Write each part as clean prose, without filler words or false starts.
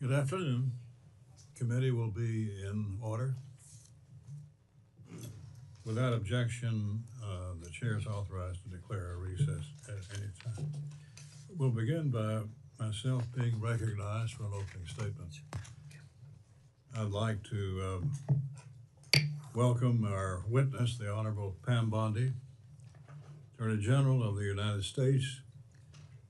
Good afternoon. Committee will be in order. Without objection, the chair is authorized to declare a recess at any time. We'll begin by myself being recognized for an opening statement. I'd like to welcome our witness, the Honorable Pam Bondi, Attorney General of the United States,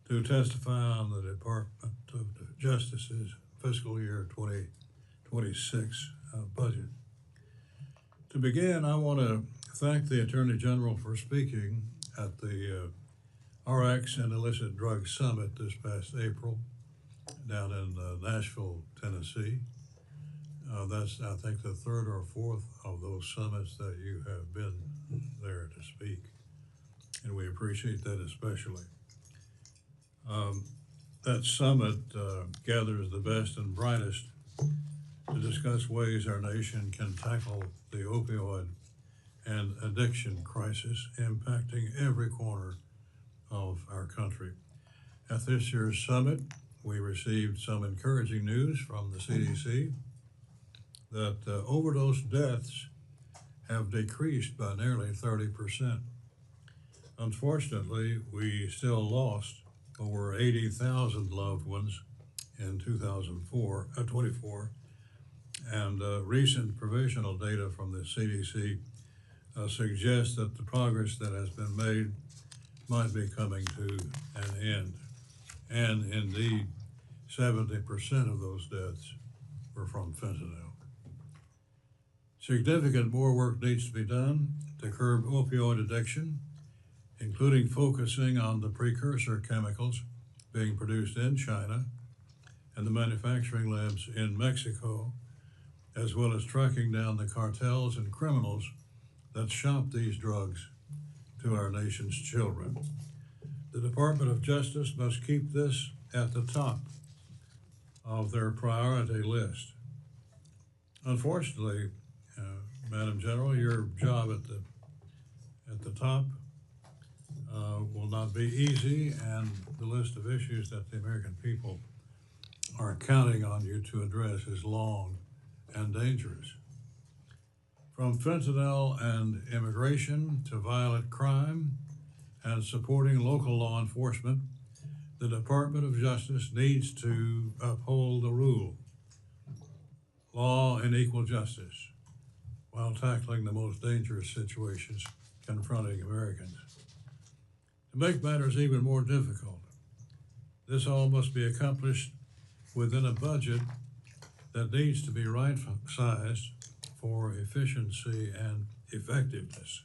to testify on the Department of Justice's fiscal year 2026 budget. To begin, I want to thank the Attorney General for speaking at the RX and Illicit Drug Summit this past April down in Nashville, Tennessee. That's, I think, the third or fourth of those summits that you have been there to speak, and we appreciate that especially. That summit gathers the best and brightest to discuss ways our nation can tackle the opioid and addiction crisis impacting every corner of our country. At this year's summit, we received some encouraging news from the CDC that overdose deaths have decreased by nearly 30%. Unfortunately, we still lost over 80,000 loved ones in 2024, and recent provisional data from the CDC suggests that the progress that has been made might be coming to an end. And indeed, 70% of those deaths were from fentanyl. Significant more work needs to be done to curb opioid addiction, including focusing on the precursor chemicals being produced in China and the manufacturing labs in Mexico, as well as tracking down the cartels and criminals that shop these drugs to our nation's children. The Department of Justice must keep this at the top of their priority list. Unfortunately, Madam General, your job at the top will not be easy, and the list of issues that the American people are counting on you to address is long and dangerous. From fentanyl and immigration to violent crime and supporting local law enforcement, the Department of Justice needs to uphold the rule, law, and equal justice while tackling the most dangerous situations confronting Americans. To make matters even more difficult, this all must be accomplished within a budget that needs to be right-sized for efficiency and effectiveness.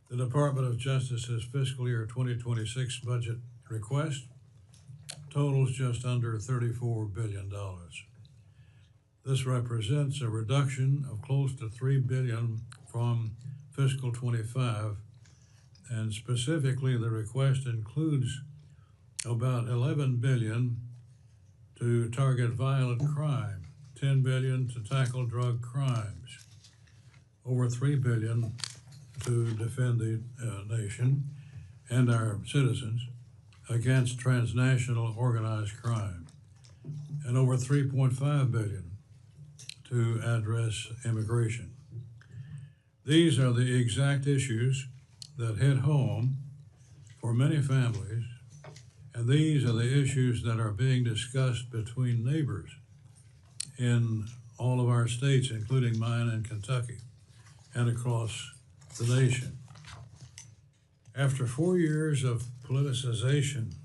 The Department of Justice's fiscal year 2026 budget request totals just under $34 billion. This represents a reduction of close to $3 billion from fiscal 25, and specifically the request includes about $11 billion to target violent crime, $10 billion to tackle drug crimes, over $3 billion to defend the nation and our citizens against transnational organized crime, and over $3.5 billion to address immigration. These are the exact issues that hit home for many families, and these are the issues that are being discussed between neighbors in all of our states, including mine in Kentucky, and across the nation. After 4 years of politicization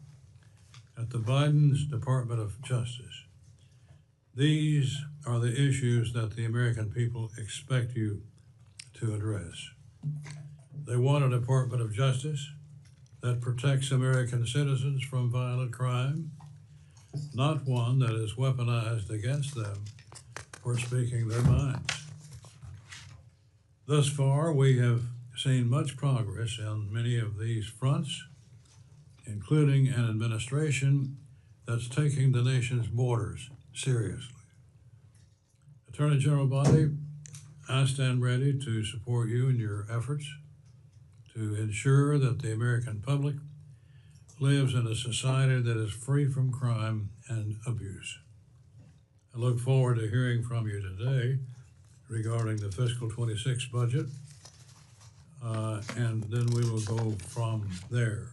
at the Biden's Department of Justice, these are the issues that the American people expect you to address. They want a Department of Justice that protects American citizens from violent crime, not one that is weaponized against them for speaking their minds. Thus far, we have seen much progress on many of these fronts, including an administration that's taking the nation's borders seriously. Attorney General Bondi, I stand ready to support you in your efforts to ensure that the American public lives in a society that is free from crime and abuse. I look forward to hearing from you today regarding the fiscal 26 budget, and then we will go from there.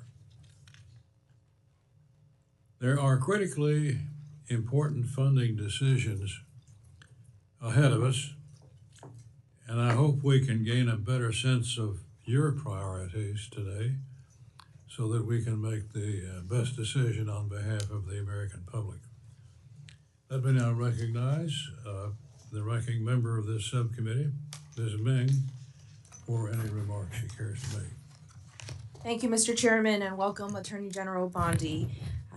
There are critically important funding decisions ahead of us, and I hope we can gain a better sense of your priorities today so that we can make the best decision on behalf of the American public. Let me now recognize the ranking member of this subcommittee, Ms. Ming, for any remarks she cares to make. Thank you, Mr. Chairman, and welcome Attorney General Bondi.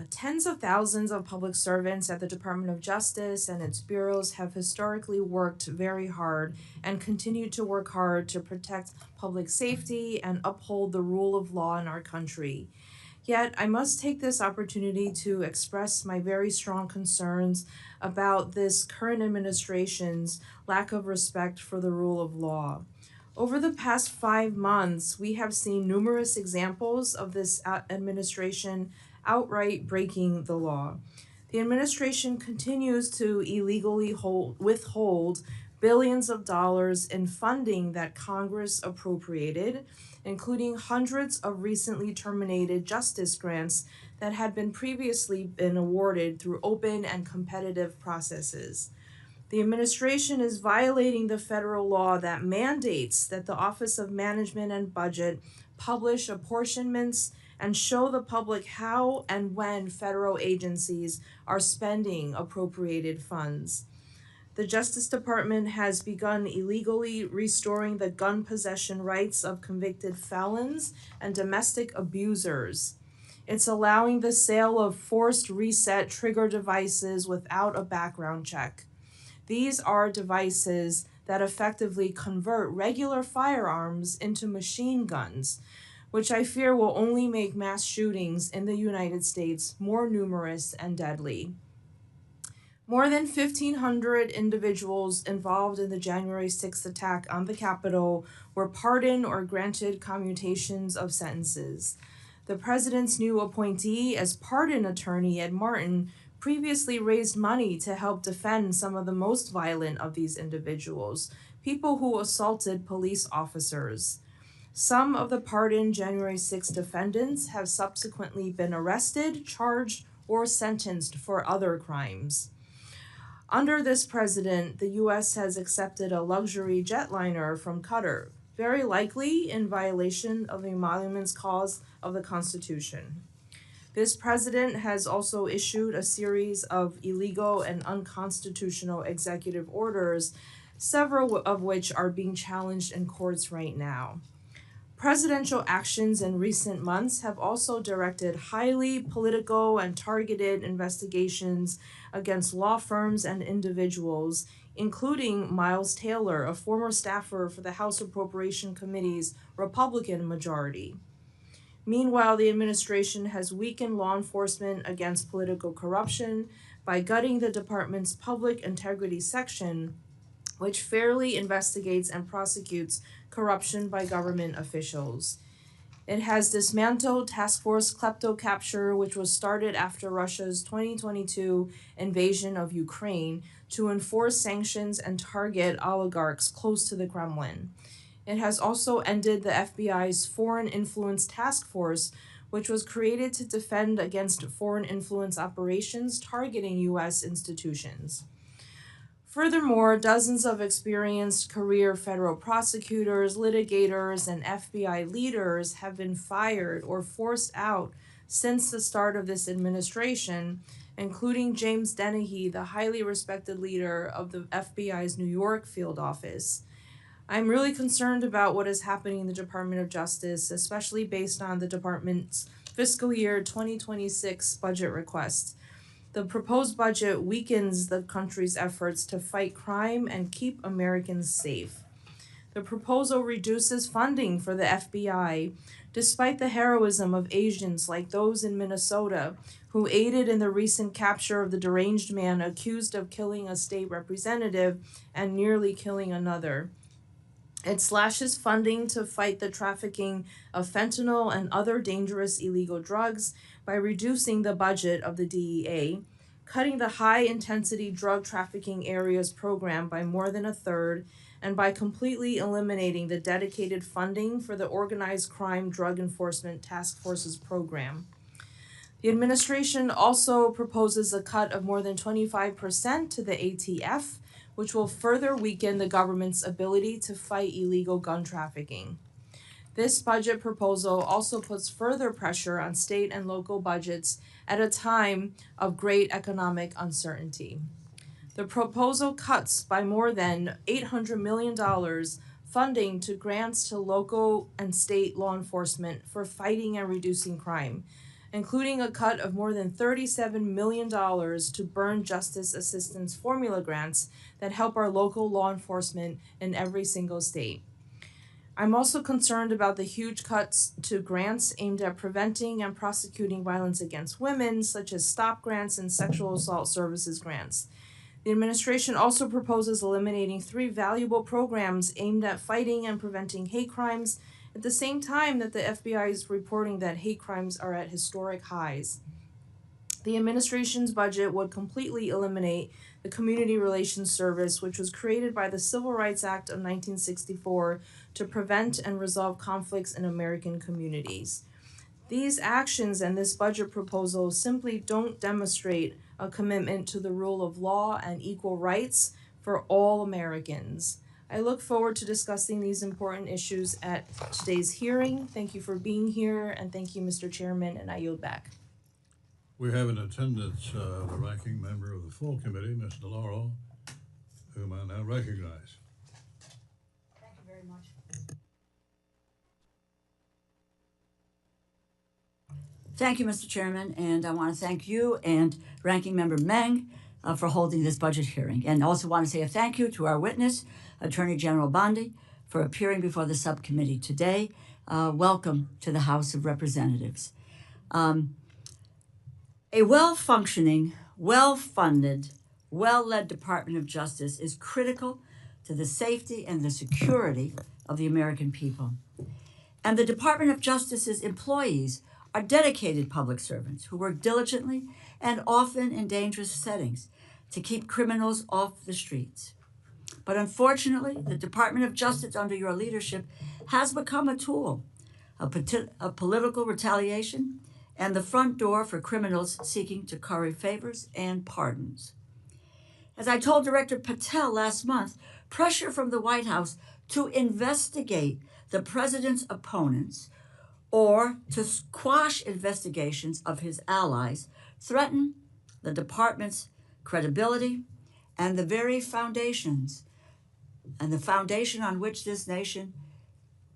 Tens of thousands of public servants at the Department of Justice and its bureaus have historically worked very hard and continue to work hard to protect public safety and uphold the rule of law in our country. Yet, I must take this opportunity to express my very strong concerns about this current administration's lack of respect for the rule of law. Over the past 5 months, we have seen numerous examples of this administration outright breaking the law. The administration continues to illegally withhold billions of dollars in funding that Congress appropriated, including hundreds of recently terminated justice grants that had previously been awarded through open and competitive processes. The administration is violating the federal law that mandates that the Office of Management and Budget publish apportionments and show the public how and when federal agencies are spending appropriated funds. The Justice Department has begun illegally restoring the gun possession rights of convicted felons and domestic abusers. It's allowing the sale of forced reset trigger devices without a background check. These are devices that effectively convert regular firearms into machine guns, which I fear will only make mass shootings in the United States more numerous and deadly. More than 1,500 individuals involved in the January 6th attack on the Capitol were pardoned or granted commutations of sentences. The president's new appointee as pardon attorney, Ed Martin, previously raised money to help defend some of the most violent of these individuals, people who assaulted police officers. Some of the pardoned January 6 defendants have subsequently been arrested, charged, or sentenced for other crimes. Under this president, the U.S. has accepted a luxury jetliner from Qatar, very likely in violation of the Emoluments Clause of the Constitution. This president has also issued a series of illegal and unconstitutional executive orders, several of which are being challenged in courts right now. Presidential actions in recent months have also directed highly political and targeted investigations against law firms and individuals, including Miles Taylor, a former staffer for the House Appropriations Committee's Republican majority. Meanwhile, the administration has weakened law enforcement against political corruption by gutting the department's public integrity section, which fairly investigates and prosecutes corruption by government officials. It has dismantled Task Force Kleptocapture, which was started after Russia's 2022 invasion of Ukraine, to enforce sanctions and target oligarchs close to the Kremlin. It has also ended the FBI's Foreign Influence Task Force, which was created to defend against foreign influence operations targeting U.S. institutions. Furthermore, dozens of experienced career federal prosecutors, litigators, and FBI leaders have been fired or forced out since the start of this administration, including James Dennehy, the highly respected leader of the FBI's New York field office. I'm really concerned about what is happening in the Department of Justice, especially based on the department's fiscal year 2026 budget request. The proposed budget weakens the country's efforts to fight crime and keep Americans safe. The proposal reduces funding for the FBI, despite the heroism of agents like those in Minnesota who aided in the recent capture of the deranged man accused of killing a state representative and nearly killing another. It slashes funding to fight the trafficking of fentanyl and other dangerous illegal drugs by reducing the budget of the DEA, cutting the high-intensity drug trafficking areas program by more than a third, and by completely eliminating the dedicated funding for the Organized Crime Drug Enforcement Task Force's program. The administration also proposes a cut of more than 25% to the ATF, which will further weaken the government's ability to fight illegal gun trafficking. This budget proposal also puts further pressure on state and local budgets at a time of great economic uncertainty. The proposal cuts by more than $800 million funding to grants to local and state law enforcement for fighting and reducing crime, including a cut of more than $37 million to burn justice assistance formula grants that help our local law enforcement in every single state. I'm also concerned about the huge cuts to grants aimed at preventing and prosecuting violence against women, such as STOP grants and sexual assault services grants. The administration also proposes eliminating 3 valuable programs aimed at fighting and preventing hate crimes at the same time that the FBI is reporting that hate crimes are at historic highs. The administration's budget would completely eliminate the Community Relations Service, which was created by the Civil Rights Act of 1964 to prevent and resolve conflicts in American communities. These actions and this budget proposal simply don't demonstrate a commitment to the rule of law and equal rights for all Americans. I look forward to discussing these important issues at today's hearing. Thank you for being here, and thank you, Mr. Chairman, and I yield back. We have in attendance the ranking member of the full committee, Ms. DeLauro, whom I now recognize. Thank you very much. Thank you, Mr. Chairman, and I want to thank you and Ranking Member Meng for holding this budget hearing. And also want to say a thank you to our witness, Attorney General Bondi, for appearing before the subcommittee today. Welcome to the House of Representatives. A well-functioning, well-funded, well-led Department of Justice is critical to the safety and the security of the American people. And the Department of Justice's employees are dedicated public servants who work diligently and often in dangerous settings to keep criminals off the streets. But unfortunately, the Department of Justice under your leadership has become a tool of political retaliation and the front door for criminals seeking to curry favors and pardons. As I told Director Patel last month, pressure from the White House to investigate the president's opponents or to quash investigations of his allies threaten the department's credibility and the very foundations and the foundation on which this nation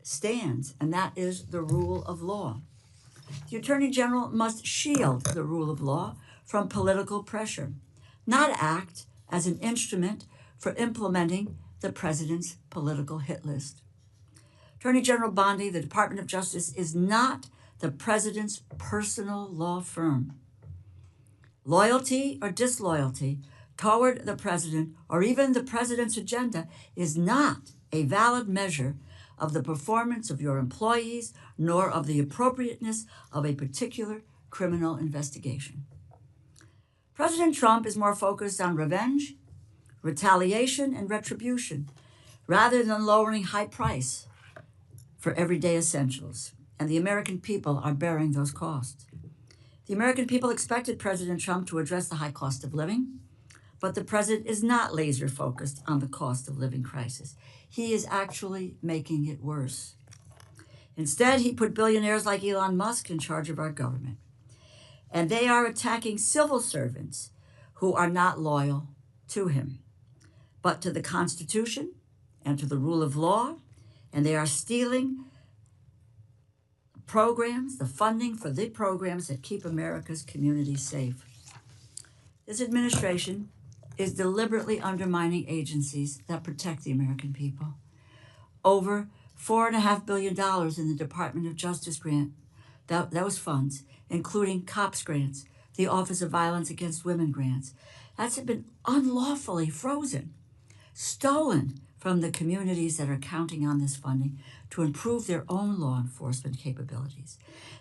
stands, and that is the rule of law. The Attorney General must shield the rule of law from political pressure, not act as an instrument for implementing the president's political hit list. Attorney General Bondi, the Department of Justice is not the president's personal law firm. Loyalty or disloyalty toward the president or even the president's agenda is not a valid measure of the performance of your employees nor of the appropriateness of a particular criminal investigation. President Trump is more focused on revenge, retaliation, and retribution rather than lowering high price for everyday essentials, and the American people are bearing those costs. The American people expected President Trump to address the high cost of living, but the president is not laser focused on the cost of living crisis. He is actually making it worse. Instead, he put billionaires like Elon Musk in charge of our government, and they are attacking civil servants who are not loyal to him, but to the Constitution and to the rule of law, and they are stealing programs, the funding for the programs that keep America's communities safe. This administration is deliberately undermining agencies that protect the American people. Over $4.5 billion in the Department of Justice grant, those funds, including COPS grants, the Office of Violence Against Women grants, that's been unlawfully frozen, stolen from the communities that are counting on this funding to improve their own law enforcement capabilities.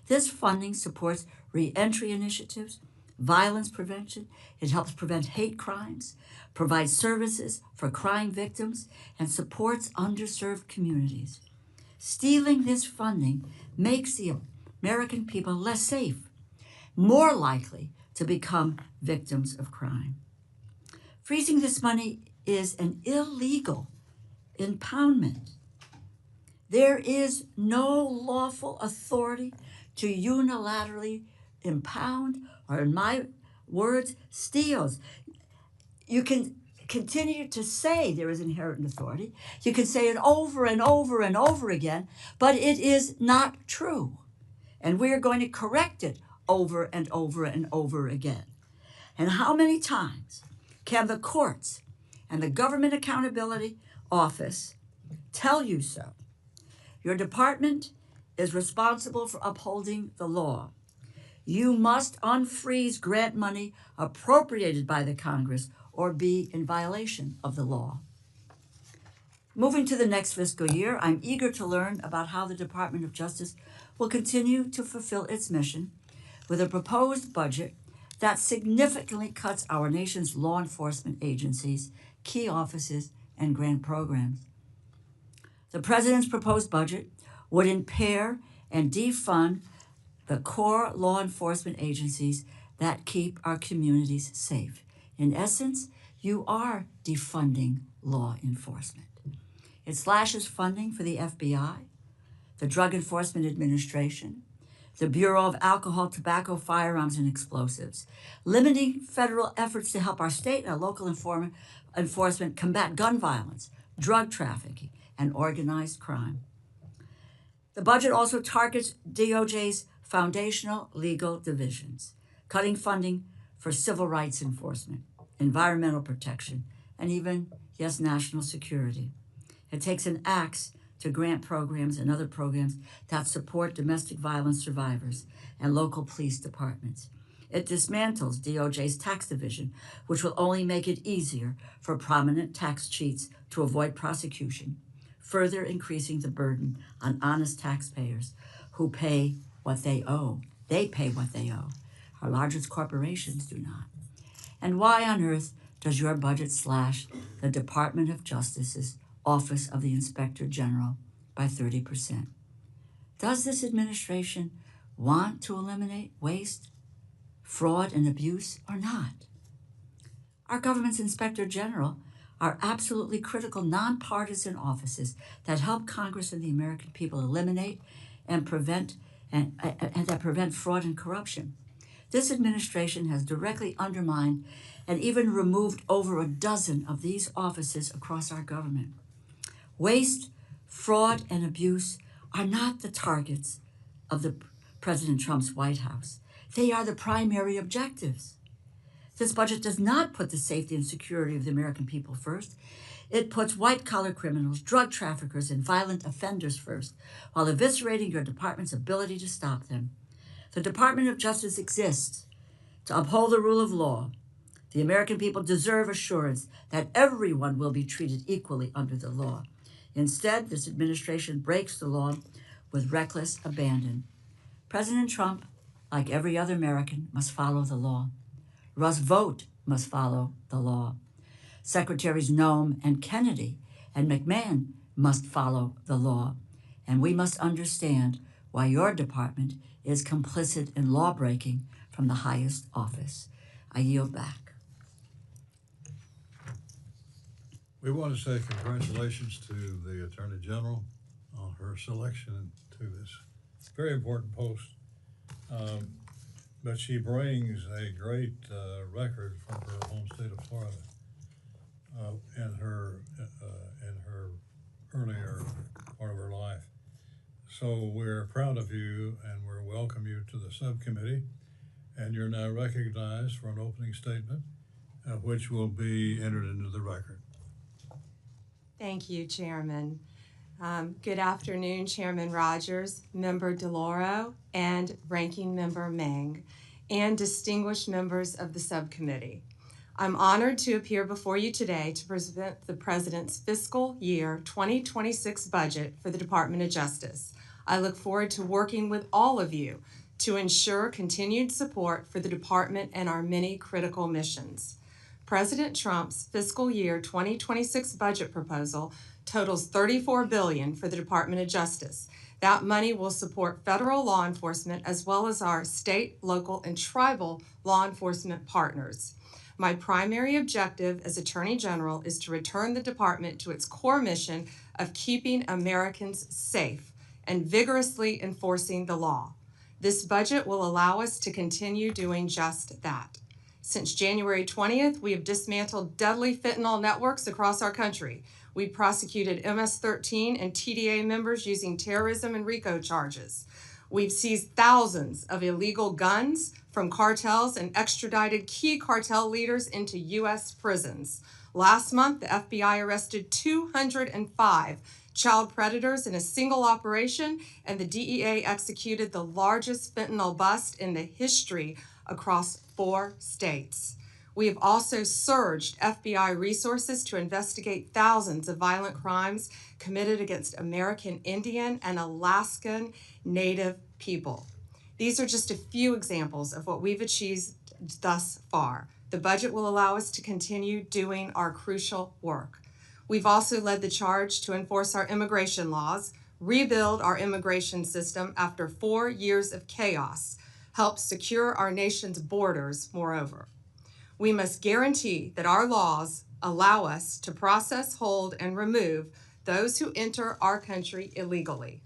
This funding supports re-entry initiatives, violence prevention. It helps prevent hate crimes, provides services for crime victims, and supports underserved communities. Stealing this funding makes the American people less safe, more likely to become victims of crime. Freezing this money is an illegal impoundment. There is no lawful authority to unilaterally impound, or in my words, steals. You can continue to say there is inherent authority. You can say it over and over and over again, but it is not true. And we are going to correct it over and over and over again. And how many times can the courts and the Government Accountability Office tell you so? Your department is responsible for upholding the law. You must unfreeze grant money appropriated by the Congress or be in violation of the law. Moving to the next fiscal year, I'm eager to learn about how the Department of Justice will continue to fulfill its mission with a proposed budget that significantly cuts our nation's law enforcement agencies, key offices, and grant programs. The President's proposed budget would impair and defund the core law enforcement agencies that keep our communities safe. In essence, you are defunding law enforcement. It slashes funding for the FBI, the Drug Enforcement Administration, the Bureau of Alcohol, Tobacco, Firearms, and Explosives, limiting federal efforts to help our state and local enforcement combat gun violence, drug trafficking, and organized crime. The budget also targets DOJ's foundational legal divisions, cutting funding for civil rights enforcement, environmental protection, and even, yes, national security. It takes an axe to grant programs and other programs that support domestic violence survivors and local police departments. It dismantles DOJ's tax division, which will only make it easier for prominent tax cheats to avoid prosecution, further increasing the burden on honest taxpayers who pay what they owe. They pay what they owe. Our largest corporations do not. And why on earth does your budget slash the Department of Justice's Office of the Inspector General by 30%? Does this administration want to eliminate waste, fraud, and abuse or not? Our government's Inspector General are absolutely critical nonpartisan offices that help Congress and the American people eliminate and prevent that prevent fraud and corruption. This administration has directly undermined and even removed over a dozen of these offices across our government. Waste, fraud, and abuse are not the targets of the President Trump's White House. They are the primary objectives. This budget does not put the safety and security of the American people first. It puts white-collar criminals, drug traffickers, and violent offenders first, while eviscerating your department's ability to stop them. The Department of Justice exists to uphold the rule of law. The American people deserve assurance that everyone will be treated equally under the law. Instead, this administration breaks the law with reckless abandon. President Trump, like every other American, must follow the law. Russ Vought must follow the law. Secretaries Noem and Kennedy and McMahon must follow the law. And we must understand why your department is complicit in law-breaking from the highest office. I yield back. We want to say congratulations to the Attorney General on her selection to this very important post. But she brings a great record from her home state of Florida in her earlier part of her life. So we're proud of you and we welcome you to the subcommittee. And you're now recognized for an opening statement, which will be entered into the record. Thank you, Chairman. Good afternoon, Chairman Rogers, Member DeLauro, and Ranking Member Meng, and distinguished members of the subcommittee. I'm honored to appear before you today to present the President's fiscal year 2026 budget for the Department of Justice. I look forward to working with all of you to ensure continued support for the department and our many critical missions. President Trump's fiscal year 2026 budget proposal totals $34 billion for the Department of Justice. That money will support federal law enforcement as well as our state, local, and tribal law enforcement partners. My primary objective as Attorney General is to return the department to its core mission of keeping Americans safe and vigorously enforcing the law. This budget will allow us to continue doing just that. Since January 20th, we have dismantled deadly fentanyl networks across our country. We prosecuted MS-13 and TDA members using terrorism and RICO charges. We've seized thousands of illegal guns from cartels and extradited key cartel leaders into U.S. prisons. Last month, the FBI arrested 205 child predators in a single operation, and the DEA executed the largest fentanyl bust in the history across 4 states. We have also surged FBI resources to investigate thousands of violent crimes committed against American Indian and Alaskan Native people. These are just a few examples of what we've achieved thus far. The budget will allow us to continue doing our crucial work. We've also led the charge to enforce our immigration laws, rebuild our immigration system after 4 years of chaos, help secure our nation's borders, moreover. We must guarantee that our laws allow us to process, hold, and remove those who enter our country illegally.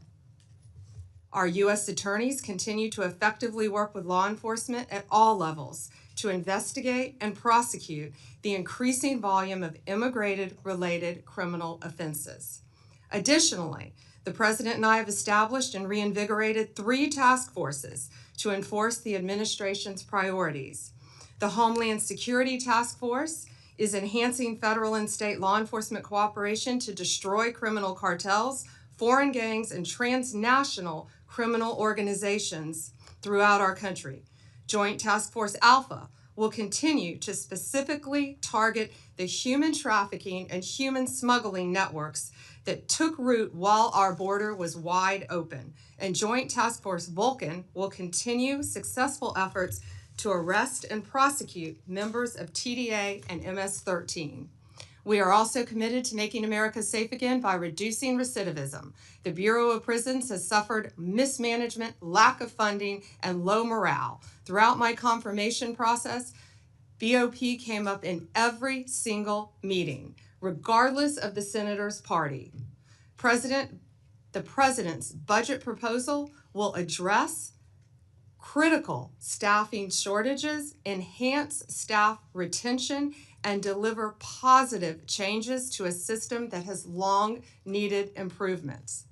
Our U.S. attorneys continue to effectively work with law enforcement at all levels to investigate and prosecute the increasing volume of immigrated-related criminal offenses. Additionally, the President and I have established and reinvigorated 3 task forces to enforce the administration's priorities. The Homeland Security Task Force is enhancing federal and state law enforcement cooperation to destroy criminal cartels, foreign gangs, and transnational criminal organizations throughout our country. Joint Task Force Alpha will continue to specifically target the human trafficking and human smuggling networks that took root while our border was wide open. And Joint Task Force Vulcan will continue successful efforts to arrest and prosecute members of TDA and MS-13. We are also committed to making America safe again by reducing recidivism. The Bureau of Prisons has suffered mismanagement, lack of funding, and low morale. Throughout my confirmation process, BOP came up in every single meeting, regardless of the senator's party. The President's budget proposal will address critical staffing shortages, enhance staff retention, and deliver positive changes to a system that has long needed improvements.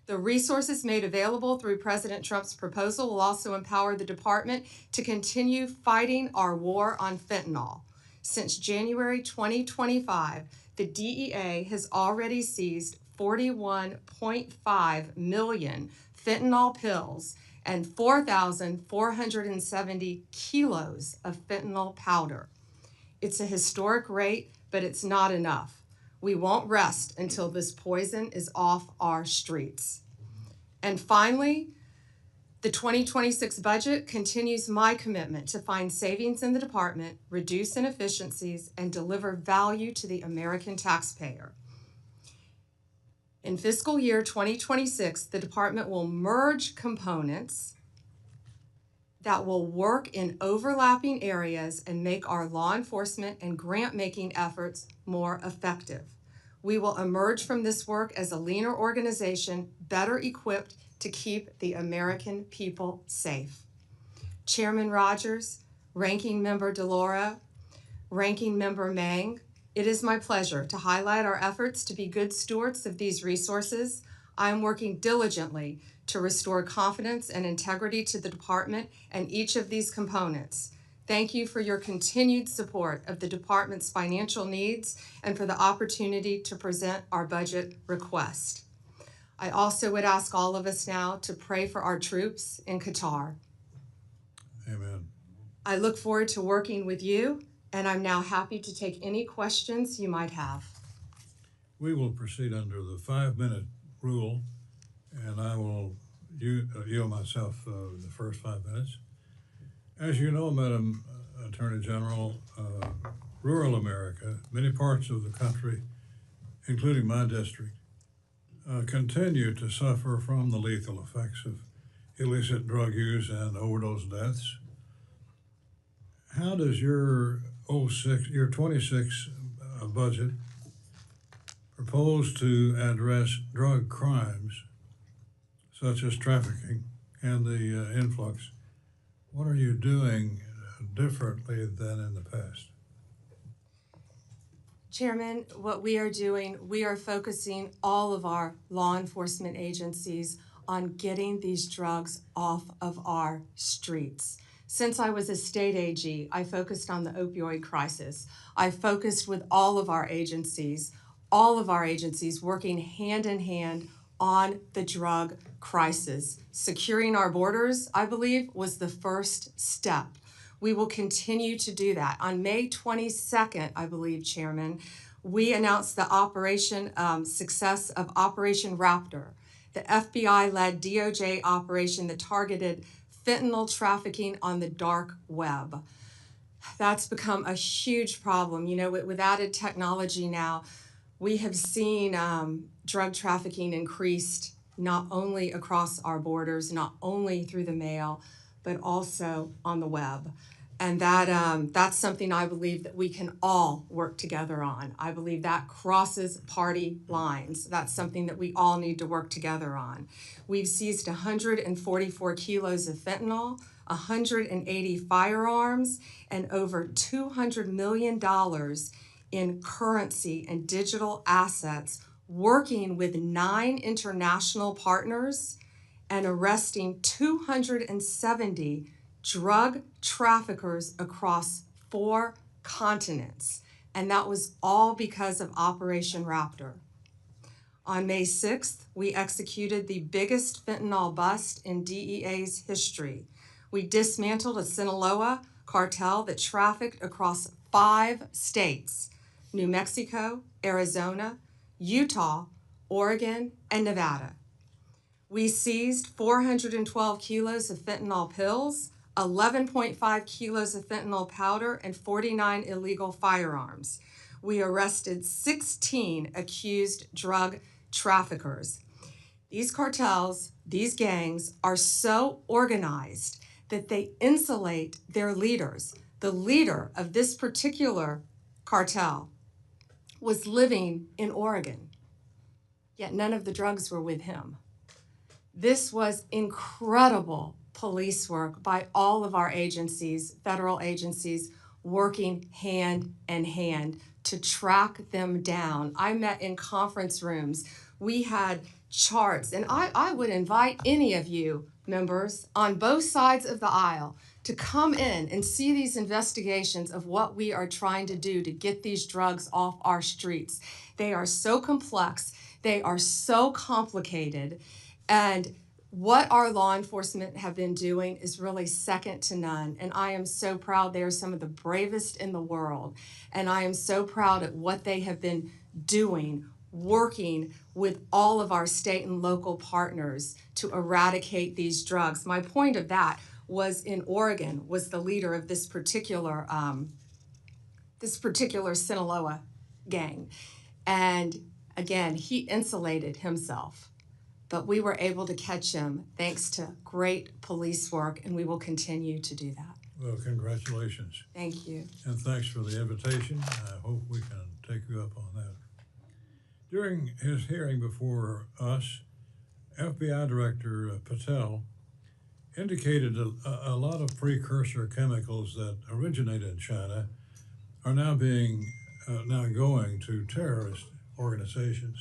The resources made available through President Trump's proposal will also empower the department to continue fighting our war on fentanyl. Since January 2025, the DEA has already seized 41.5 million fentanyl pills and 4,470 kilos of fentanyl powder. It's a historic rate, but it's not enough. We won't rest until this poison is off our streets. And finally, the 2026 budget continues my commitment to find savings in the department, reduce inefficiencies, and deliver value to the American taxpayer. In fiscal year 2026, the department will merge components that will work in overlapping areas and make our law enforcement and grant-making efforts more effective. We will emerge from this work as a leaner organization, better equipped to keep the American people safe. Chairman Rogers, Ranking Member DeLauro, Ranking Member Mang, it is my pleasure to highlight our efforts to be good stewards of these resources. I am working diligently to restore confidence and integrity to the department and each of these components. Thank you for your continued support of the department's financial needs and for the opportunity to present our budget request. I also would ask all of us now to pray for our troops in Qatar. Amen. I look forward to working with you, and I'm now happy to take any questions you might have. We will proceed under the 5-minute rule, and I will yield myself the first 5 minutes. As you know, Madam Attorney General, rural America, many parts of the country, including my district, continue to suffer from the lethal effects of illicit drug use and overdose deaths. How does your 26 budget propose to address drug crimes such as trafficking and the influx? What are you doing differently than in the past? Chairman, what we are doing, we are focusing all of our law enforcement agencies on getting these drugs off of our streets. Since I was a state AG, I focused on the opioid crisis. I focused with all of our agencies working hand in hand on the drug crisis. Securing our borders, I believe, was the first step. We will continue to do that. On May 22nd, I believe, Chairman, we announced the success of Operation Raptor, the FBI-led DOJ operation that targeted fentanyl trafficking on the dark web. That's become a huge problem. You know, with added technology now, we have seen drug trafficking increased not only across our borders, not only through the mail, but also on the web. And that's something I believe that we can all work together on. I believe that crosses party lines. That's something that we all need to work together on. We've seized 144 kilos of fentanyl, 180 firearms, and over $200 million in currency and digital assets, working with 9 international partners and arresting 270 drug traffickers across 4 continents. And that was all because of Operation Raptor. On May 6th, we executed the biggest fentanyl bust in DEA's history. We dismantled a Sinaloa cartel that trafficked across 5 states: New Mexico, Arizona, Utah, Oregon, and Nevada. We seized 412 kilos of fentanyl pills, 11.5 kilos of fentanyl powder, and 49 illegal firearms. We arrested 16 accused drug traffickers. These cartels, these gangs, are so organized that they insulate their leaders. The leader of this particular cartel was living in Oregon, yet none of the drugs were with him. This was incredible police work by all of our agencies, federal agencies, working hand in hand to track them down. I met in conference rooms. We had charts, and I would invite any of you members on both sides of the aisle to come in and see these investigations of what we are trying to do to get these drugs off our streets. They are so complex, they are so complicated, and what our law enforcement have been doing is really second to none. And I am so proud. They are some of the bravest in the world. And I am so proud at what they have been doing, working with all of our state and local partners to eradicate these drugs. My point of that was in Oregon, was the leader of this particular Sinaloa gang. And again, he insulated himself. But we were able to catch him thanks to great police work, and we will continue to do that. Well, congratulations. Thank you. And thanks for the invitation. I hope we can take you up on that. During his hearing before us, FBI Director Patel indicated a lot of precursor chemicals that originated in China are now going to terrorist organizations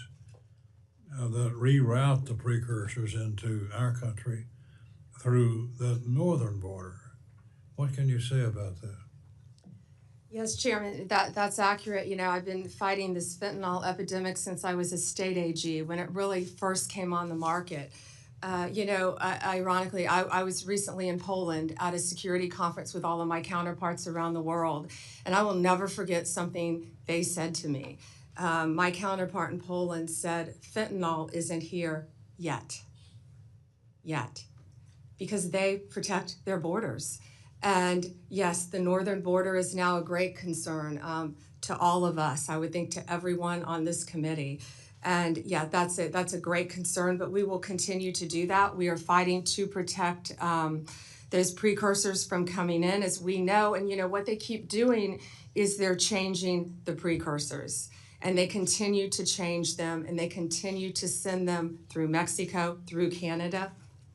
that reroute the precursors into our country through the northern border. What can you say about that? Yes, Chairman, that's accurate. You know, I've been fighting this fentanyl epidemic since I was a state AG, when it really first came on the market. Ironically, I was recently in Poland at a security conference with all of my counterparts around the world, and I will never forget something they said to me. My counterpart in Poland said, "Fentanyl isn't here yet." yet, because they protect their borders. And yes, the northern border is now a great concern to all of us, I would think to everyone on this committee. And yeah, that's a great concern, but we will continue to do that. We are fighting to protect those precursors from coming in, as we know. And you know, what they keep doing is they're changing the precursors. And they continue to change them, and they continue to send them through Mexico, through Canada,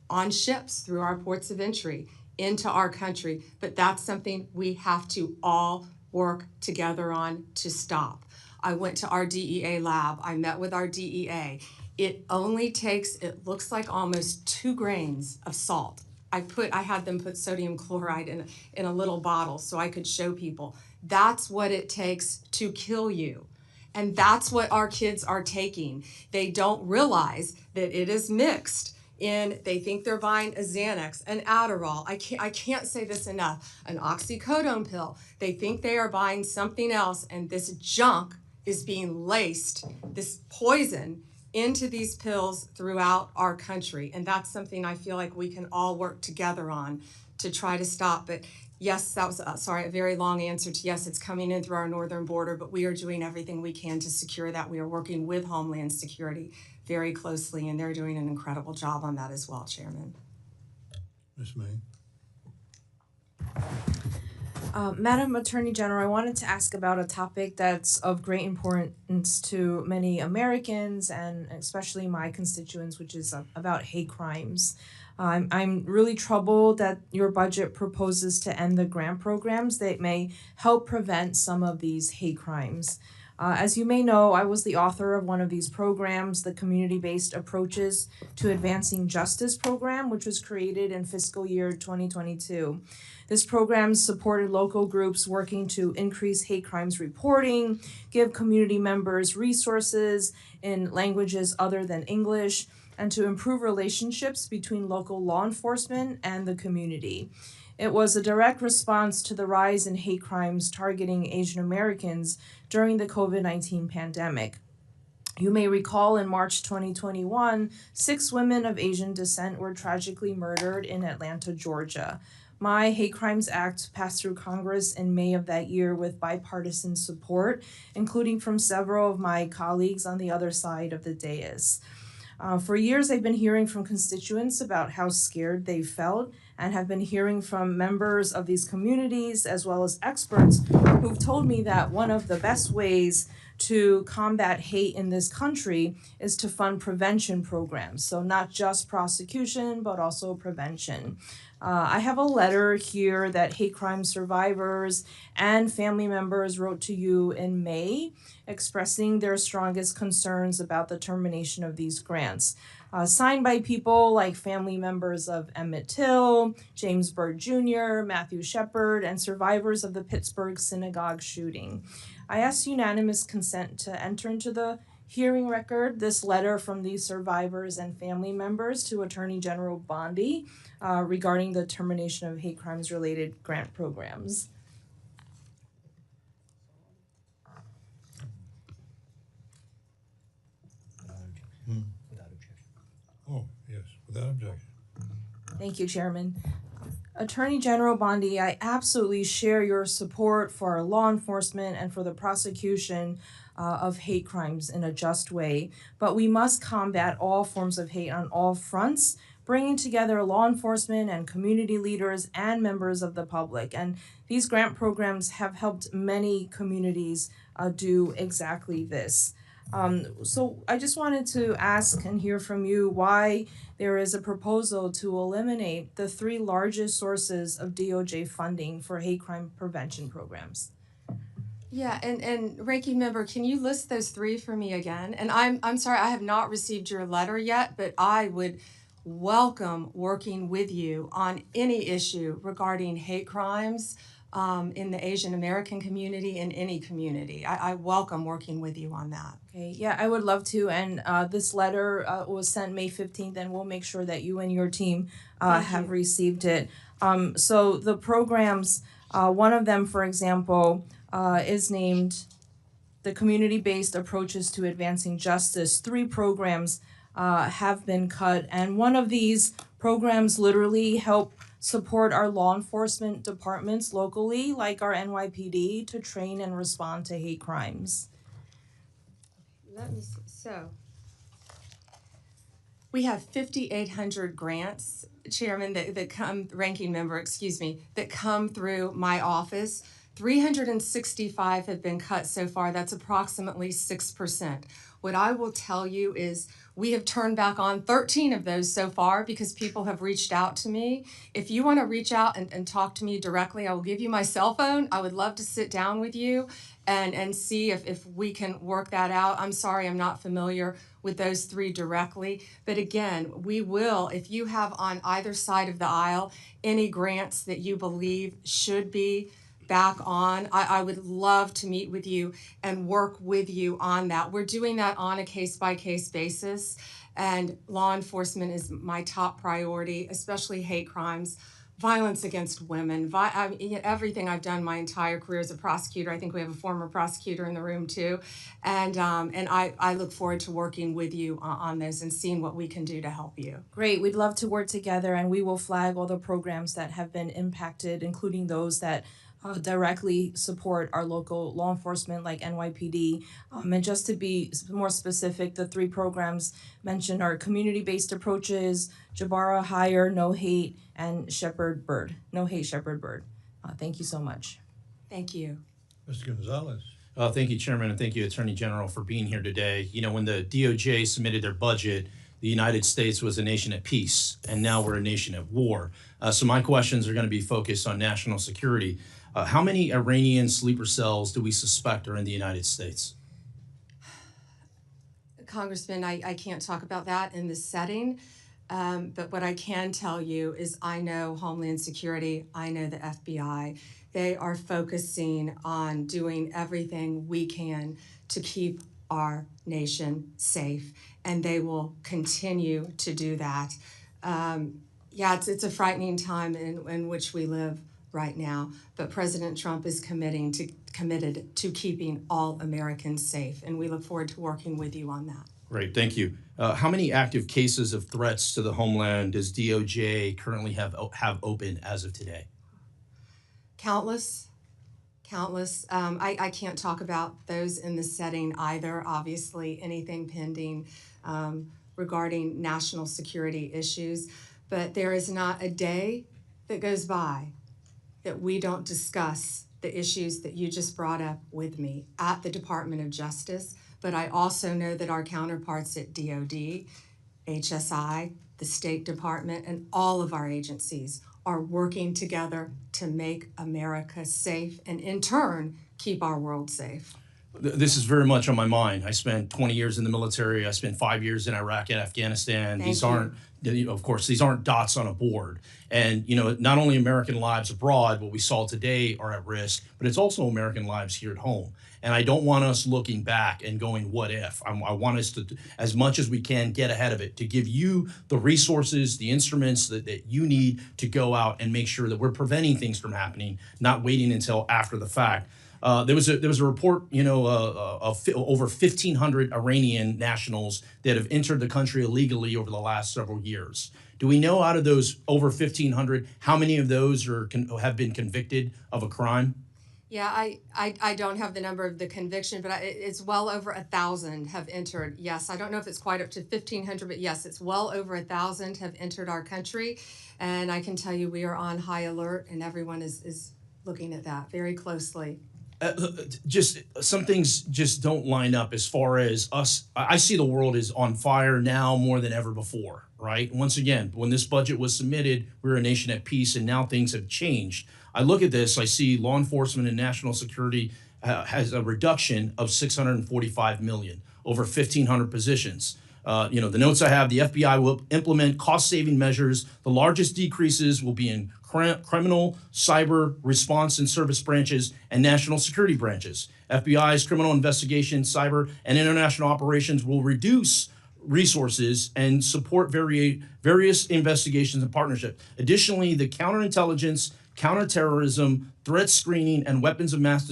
on ships, through our ports of entry, into our country. But that's something we have to all work together on to stop. I went to our DEA lab. I met with our DEA. It only takes, it looks like almost 2 grains of salt. I had them put sodium chloride in a little bottle so I could show people. That's what it takes to kill you. And that's what our kids are taking. They don't realize that it is mixed in, they think they're buying a Xanax, an Adderall, I can't say this enough, an oxycodone pill. They think they are buying something else, and this junk is being laced, this poison, into these pills throughout our country. And that's something I feel like we can all work together on to try to stop. But yes, that was, a very long answer to yes, it's coming in through our northern border, but we are doing everything we can to secure that. We are working with Homeland Security very closely, and they're doing an incredible job on that as well, Chairman. Ms. May. Madam Attorney General, I wanted to ask about a topic that's of great importance to many Americans and especially my constituents, which is about hate crimes. I'm really troubled that your budget proposes to end the grant programs that may help prevent some of these hate crimes. As you may know, I was the author of one of these programs, the Community-Based Approaches to Advancing Justice program, which was created in fiscal year 2022. This program supported local groups working to increase hate crimes reporting, give community members resources in languages other than English, and to improve relationships between local law enforcement and the community. It was a direct response to the rise in hate crimes targeting Asian Americans during the COVID-19 pandemic. You may recall in March 2021, 6 women of Asian descent were tragically murdered in Atlanta, Georgia. My Hate Crimes Act passed through Congress in May of that year with bipartisan support, including from several of my colleagues on the other side of the dais. For years, I've been hearing from constituents about how scared they felt, and have been hearing from members of these communities as well as experts who've told me that one of the best ways to combat hate in this country is to fund prevention programs. So not just prosecution, but also prevention. I have a letter here that hate crime survivors and family members wrote to you in May, expressing their strongest concerns about the termination of these grants. Signed by people like family members of Emmett Till, James Byrd Jr., Matthew Shepard, and survivors of the Pittsburgh synagogue shooting. I ask unanimous consent to enter into the hearing record this letter from these survivors and family members to Attorney General Bondi regarding the termination of hate crimes related grant programs. Oh, yes, without objection. Thank you, Chairman. Attorney General Bondi, I absolutely share your support for law enforcement and for the prosecution of hate crimes in a just way, but we must combat all forms of hate on all fronts, bringing together law enforcement and community leaders and members of the public. And these grant programs have helped many communities do exactly this. So I just wanted to ask and hear from you why there is a proposal to eliminate the 3 largest sources of DOJ funding for hate crime prevention programs. Yeah, and Ranking Member, can you list those 3 for me again? And I'm sorry, I have not received your letter yet, but I would welcome working with you on any issue regarding hate crimes in the Asian American community, in any community. I welcome working with you on that. Okay, yeah, I would love to. And this letter was sent May 15th, and we'll make sure that you and your team have received it. So the programs, one of them, for example, is named the Community-Based Approaches to Advancing Justice. 3 programs have been cut. And one of these programs literally help support our law enforcement departments locally, like our NYPD, to train and respond to hate crimes. Let me see. So we have 5,800 grants, Chairman, that come, Ranking Member, excuse me, that come through my office. 365 have been cut so far. That's approximately 6%. What I will tell you is we have turned back on 13 of those so far because people have reached out to me. If you want to reach out and talk to me directly, I will give you my cell phone. I would love to sit down with you and see if we can work that out. I'm sorry, I'm not familiar with those three directly. But again, we will, if you have on either side of the aisle any grants that you believe should be back on, I would love to meet with you and work with you on that. We're doing that on a case-by-case basis, and law enforcement is my top priority, especially hate crimes, violence against women, everything I've done my entire career as a prosecutor. I think we have a former prosecutor in the room too, and I look forward to working with you on those and seeing what we can do to help you. Great, we'd love to work together, and we will flag all the programs that have been impacted, including those that directly support our local law enforcement like NYPD. And just to be more specific, the three programs mentioned are community-based approaches, Jabara Hire, No Hate, and Shepherd Bird, No Hate Shepherd Bird. Thank you so much. Thank you. Mr. Gonzalez. Thank you, Chairman, and thank you, Attorney General, for being here today. You know, when the DOJ submitted their budget, the United States was a nation at peace, and now we're a nation at war. So my questions are going to be focused on national security. How many Iranian sleeper cells do we suspect are in the United States? Congressman, I can't talk about that in this setting, but what I can tell you is I know Homeland Security, I know the FBI. They are focusing on doing everything we can to keep our nation safe, and they will continue to do that. Yeah, it's a frightening time in which we live right now, but President Trump is committed to keeping all Americans safe, and we look forward to working with you on that. Great, thank you. How many active cases of threats to the homeland does DOJ currently have open as of today? Countless. I can't talk about those in this setting either. Obviously, anything pending regarding national security issues, but there is not a day that goes by that we don't discuss the issues that you just brought up with me at the Department of Justice. But I also know that our counterparts at DOD, HSI, the State Department, and all of our agencies are working together to make America safe and in turn, keep our world safe. This is very much on my mind. I spent 20 years in the military. I spent 5 years in Iraq and Afghanistan. These aren't, of course, these aren't dots on a board. And, you know, not only American lives abroad, what we saw today, are at risk, but it's also American lives here at home. And I don't want us looking back and going, what if? I want us to, as much as we can, get ahead of it, to give you the resources, the instruments that you need to go out and make sure that we're preventing things from happening, not waiting until after the fact. There was a report, you know, of over 1,500 Iranian nationals that have entered the country illegally over the last several years. Do we know out of those over 1,500 how many of those have been convicted of a crime? Yeah, I don't have the number of the conviction, but it's well over 1,000 have entered. Yes, I don't know if it's quite up to 1,500, but yes, it's well over 1,000 have entered our country. And I can tell you we are on high alert, and everyone is looking at that very closely. Just some things just don't line up as far as us. I see the world is on fire now more than ever before, right? Once again, when this budget was submitted, we were a nation at peace, and now things have changed. I look at this, I see law enforcement and national security has a reduction of $645 million, over 1,500 positions. You know, the notes I have, the FBI will implement cost-saving measures. The largest decreases will be in criminal, cyber, response and service branches, and national security branches. FBI's criminal investigation, cyber, and international operations will reduce resources and support various investigations and partnerships. Additionally, the counterintelligence, counterterrorism, threat screening, and weapons of mass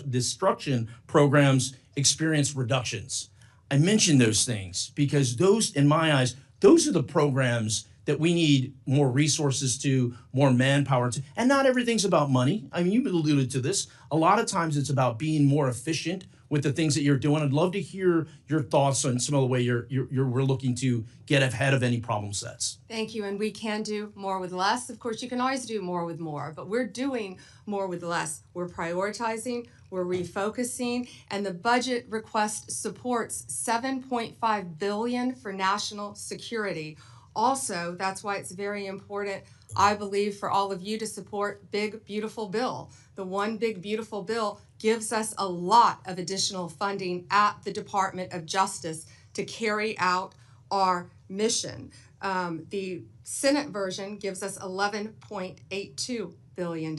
destruction programs experience reductions. I mention those things because those, in my eyes, those are the programs that we need more resources to, more manpower to. And not everything's about money. I mean, you alluded to this. A lot of times it's about being more efficient with the things that you're doing. I'd love to hear your thoughts on some of the way we're looking to get ahead of any problem sets. Thank you, and we can do more with less. Of course, you can always do more with more, but we're doing more with less. We're prioritizing, we're refocusing, and the budget request supports $7.5 billion for national security. Also, that's why it's very important, I believe, for all of you to support Big Beautiful Bill. The One Big Beautiful Bill gives us a lot of additional funding at the Department of Justice to carry out our mission. The Senate version gives us $11.82 billion.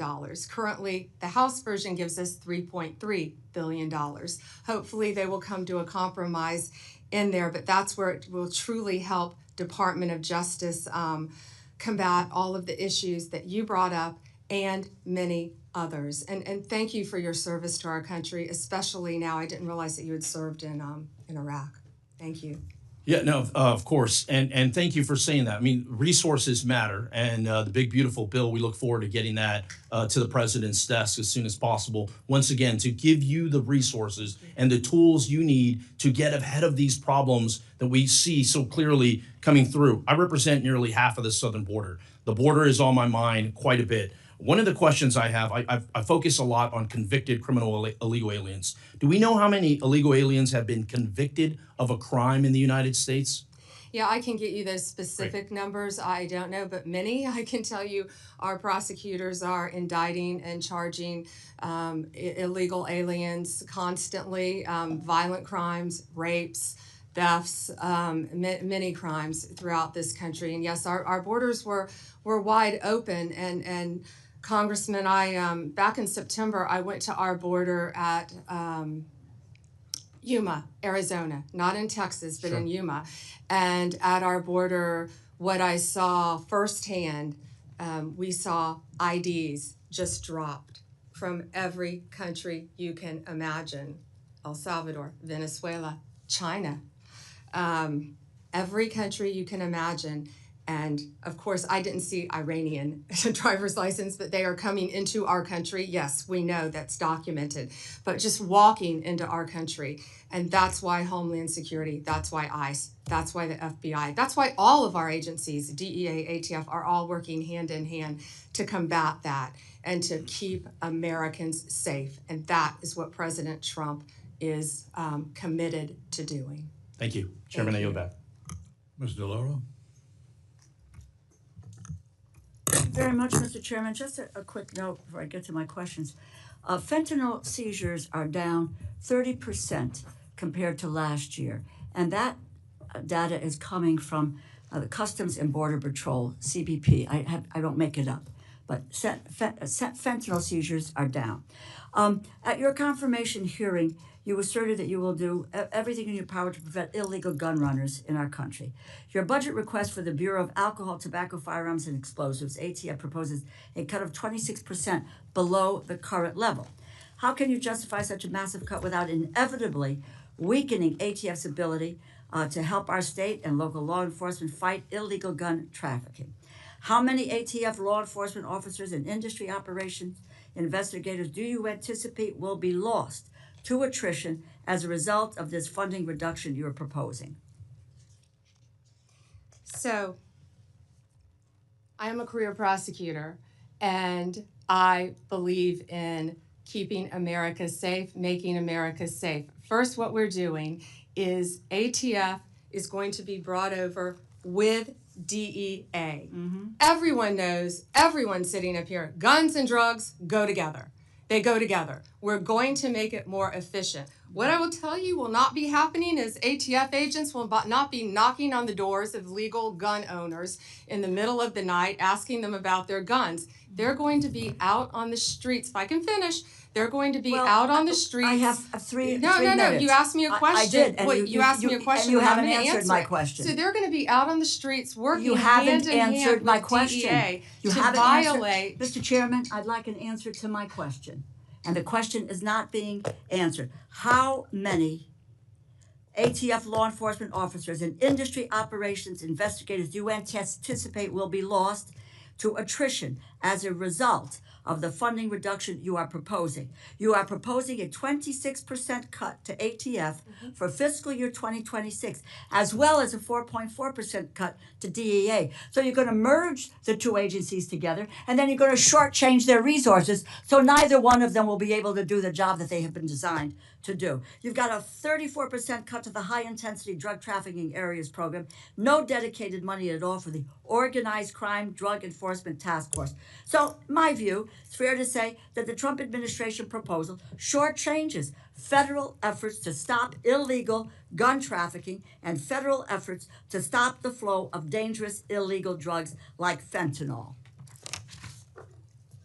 Currently, the House version gives us $3.3 billion. Hopefully, they will come to a compromise in there, but that's where it will truly help Department of Justice combat all of the issues that you brought up and many others. And thank you for your service to our country, especially now. I didn't realize that you had served in Iraq. Thank you. Yeah, no, of course. And thank you for saying that. I mean, resources matter. And the Big Beautiful Bill, we look forward to getting that to the president's desk as soon as possible. Once again, to give you the resources and the tools you need to get ahead of these problems that we see so clearly coming through. I represent nearly half of the southern border. The border is on my mind quite a bit. One of the questions I have, I focus a lot on convicted criminal illegal aliens. Do we know how many illegal aliens have been convicted of a crime in the United States? Yeah, I can get you those specific numbers. I don't know, but many. I can tell you our prosecutors are indicting and charging illegal aliens constantly, violent crimes, rapes, thefts, many crimes throughout this country. And yes, our borders were wide open. And Congressman, back in September, I went to our border at Yuma, Arizona, not in Texas, but in Yuma. And at our border, what I saw firsthand, we saw IDs just dropped from every country you can imagine. El Salvador, Venezuela, China, every country you can imagine. And of course, I didn't see Iranian driver's license, but they are coming into our country. Yes, we know that's documented, but just walking into our country. And that's why Homeland Security, that's why ICE, that's why the FBI, that's why all of our agencies, DEA, ATF, are all working hand in hand to combat that and to keep Americans safe. And that is what President Trump is committed to doing. Thank you. Chairman, I yield back. Ms. DeLauro? Very much, Mr. Chairman. Just a quick note before I get to my questions. Fentanyl seizures are down 30% compared to last year, and that data is coming from the Customs and Border Patrol, CBP. I don't make it up, but fentanyl seizures are down. At your confirmation hearing, you asserted that you will do everything in your power to prevent illegal gun runners in our country. Your budget request for the Bureau of Alcohol, Tobacco, Firearms, and Explosives, ATF, proposes a cut of 26% below the current level. How can you justify such a massive cut without inevitably weakening ATF's ability to help our state and local law enforcement fight illegal gun trafficking? How many ATF law enforcement officers and industry operations investigators do you anticipate will be lost to attrition as a result of this funding reduction you're proposing? So, I am a career prosecutor, and I believe in keeping America safe, making America safe. First, what we're doing is ATF is going to be brought over with DEA. Everyone knows, everyone sitting up here, guns and drugs go together. They go together. We're going to make it more efficient. What I will tell you will not be happening is ATF agents will not be knocking on the doors of legal gun owners in the middle of the night asking them about their guns. They're going to be out on the streets. If I can finish, they're going to be out on the streets. I have three No. minutes. You asked me a question. I did. And you asked me a question. And you haven't I'm gonna answered answer my it. question. So they're going to be out on the streets working You haven't hand in hand answered my with question. DEA You to haven't violate. Mr. Chairman, I'd like an answer to my question. And the question is not being answered. How many ATF law enforcement officers and industry operations investigators you anticipate will be lost to attrition as a result of the funding reduction you are proposing. You are proposing a 26% cut to ATF for fiscal year 2026, as well as a 4.4% cut to DEA. So you're going to merge the two agencies together, and then you're going to shortchange their resources, so neither one of them will be able to do the job that they have been designed to do. You've got a 34% cut to the high-intensity drug trafficking areas program, no dedicated money at all for the Organized Crime Drug Enforcement Task Force. So, my view, it's fair to say that the Trump administration proposal shortchanges federal efforts to stop illegal gun trafficking and federal efforts to stop the flow of dangerous illegal drugs like fentanyl.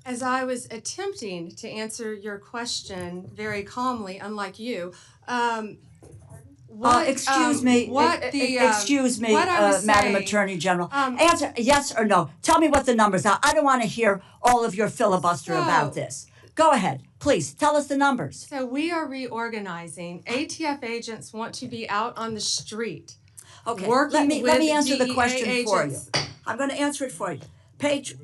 As I was attempting to answer your question very calmly, unlike you, Excuse me, Madam Attorney General. Answer yes or no. Tell me what the numbers are. I don't want to hear all of your filibuster about this. Go ahead, please. Tell us the numbers. So we are reorganizing. ATF agents want to be out on the street. Okay, Working let me with answer the DEA question for you. agents. I'm going to answer it for you. Page,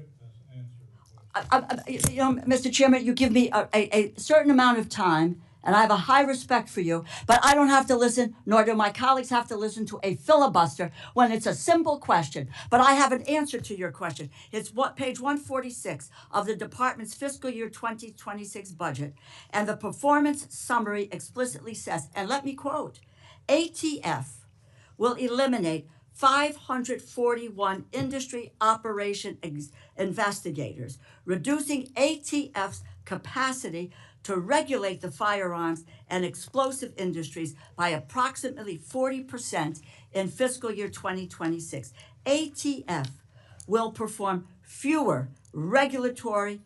Mr. Chairman, you give me a certain amount of time, and I have a high respect for you, but I don't have to listen, nor do my colleagues have to listen to a filibuster when it's a simple question. But I have an answer to your question. It's page 146 of the department's fiscal year 2026 budget, and the performance summary explicitly says, and let me quote, ATF will eliminate 541 industry operation investigators, reducing ATF's capacity to regulate the firearms and explosive industries by approximately 40% in fiscal year 2026. ATF will perform fewer regulatory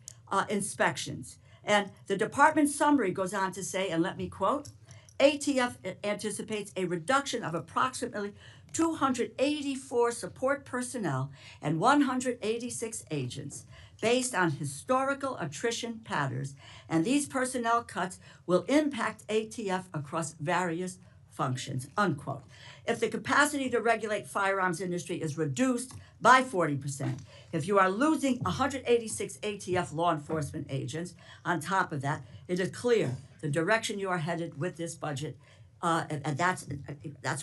inspections. And the department summary goes on to say, and let me quote, ATF anticipates a reduction of approximately 284 support personnel and 186 agents based on historical attrition patterns, and these personnel cuts will impact ATF across various functions, unquote. If the capacity to regulate firearms industry is reduced by 40%, if you are losing 186 ATF law enforcement agents, on top of that, it is clear the direction you are headed with this budget, and that's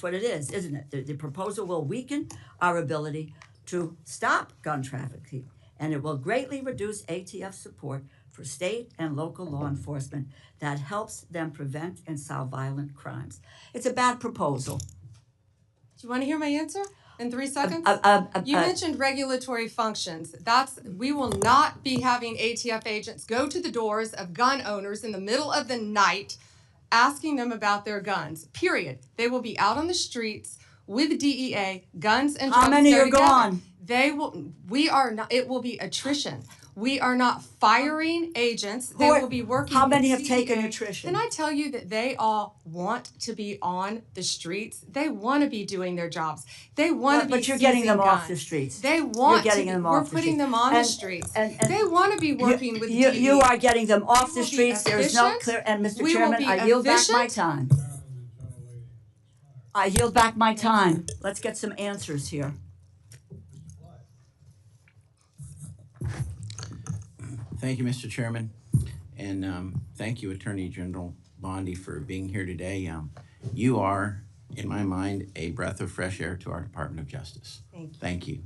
what it is, isn't it? The proposal will weaken our ability to stop gun trafficking, and it will greatly reduce ATF support for state and local law enforcement that helps them prevent and solve violent crimes. It's a bad proposal. Do you want to hear my answer in 3 seconds? You mentioned regulatory functions. We will not be having ATF agents go to the doors of gun owners in the middle of the night asking them about their guns, period. They will be out on the streets with DEA, guns and drugs. How many are together. gone? It will be attrition. We are not firing agents. They will be working. How many with have DEA. taken attrition? Can I tell you that they all want to be on the streets? They want to be doing their jobs. They want to be. But you're getting them guns. off the streets. They want. You're getting them off We're putting them on the streets. And they want to be working with DEA. You are getting them off the streets. There is no clear. And Mr. Chairman, I yield back my time. I yield back my time. Let's get some answers here. Thank you, Mr. Chairman, and thank you, Attorney General Bondi, for being here today. You are, in my mind, a breath of fresh air to our Department of Justice. Thank you.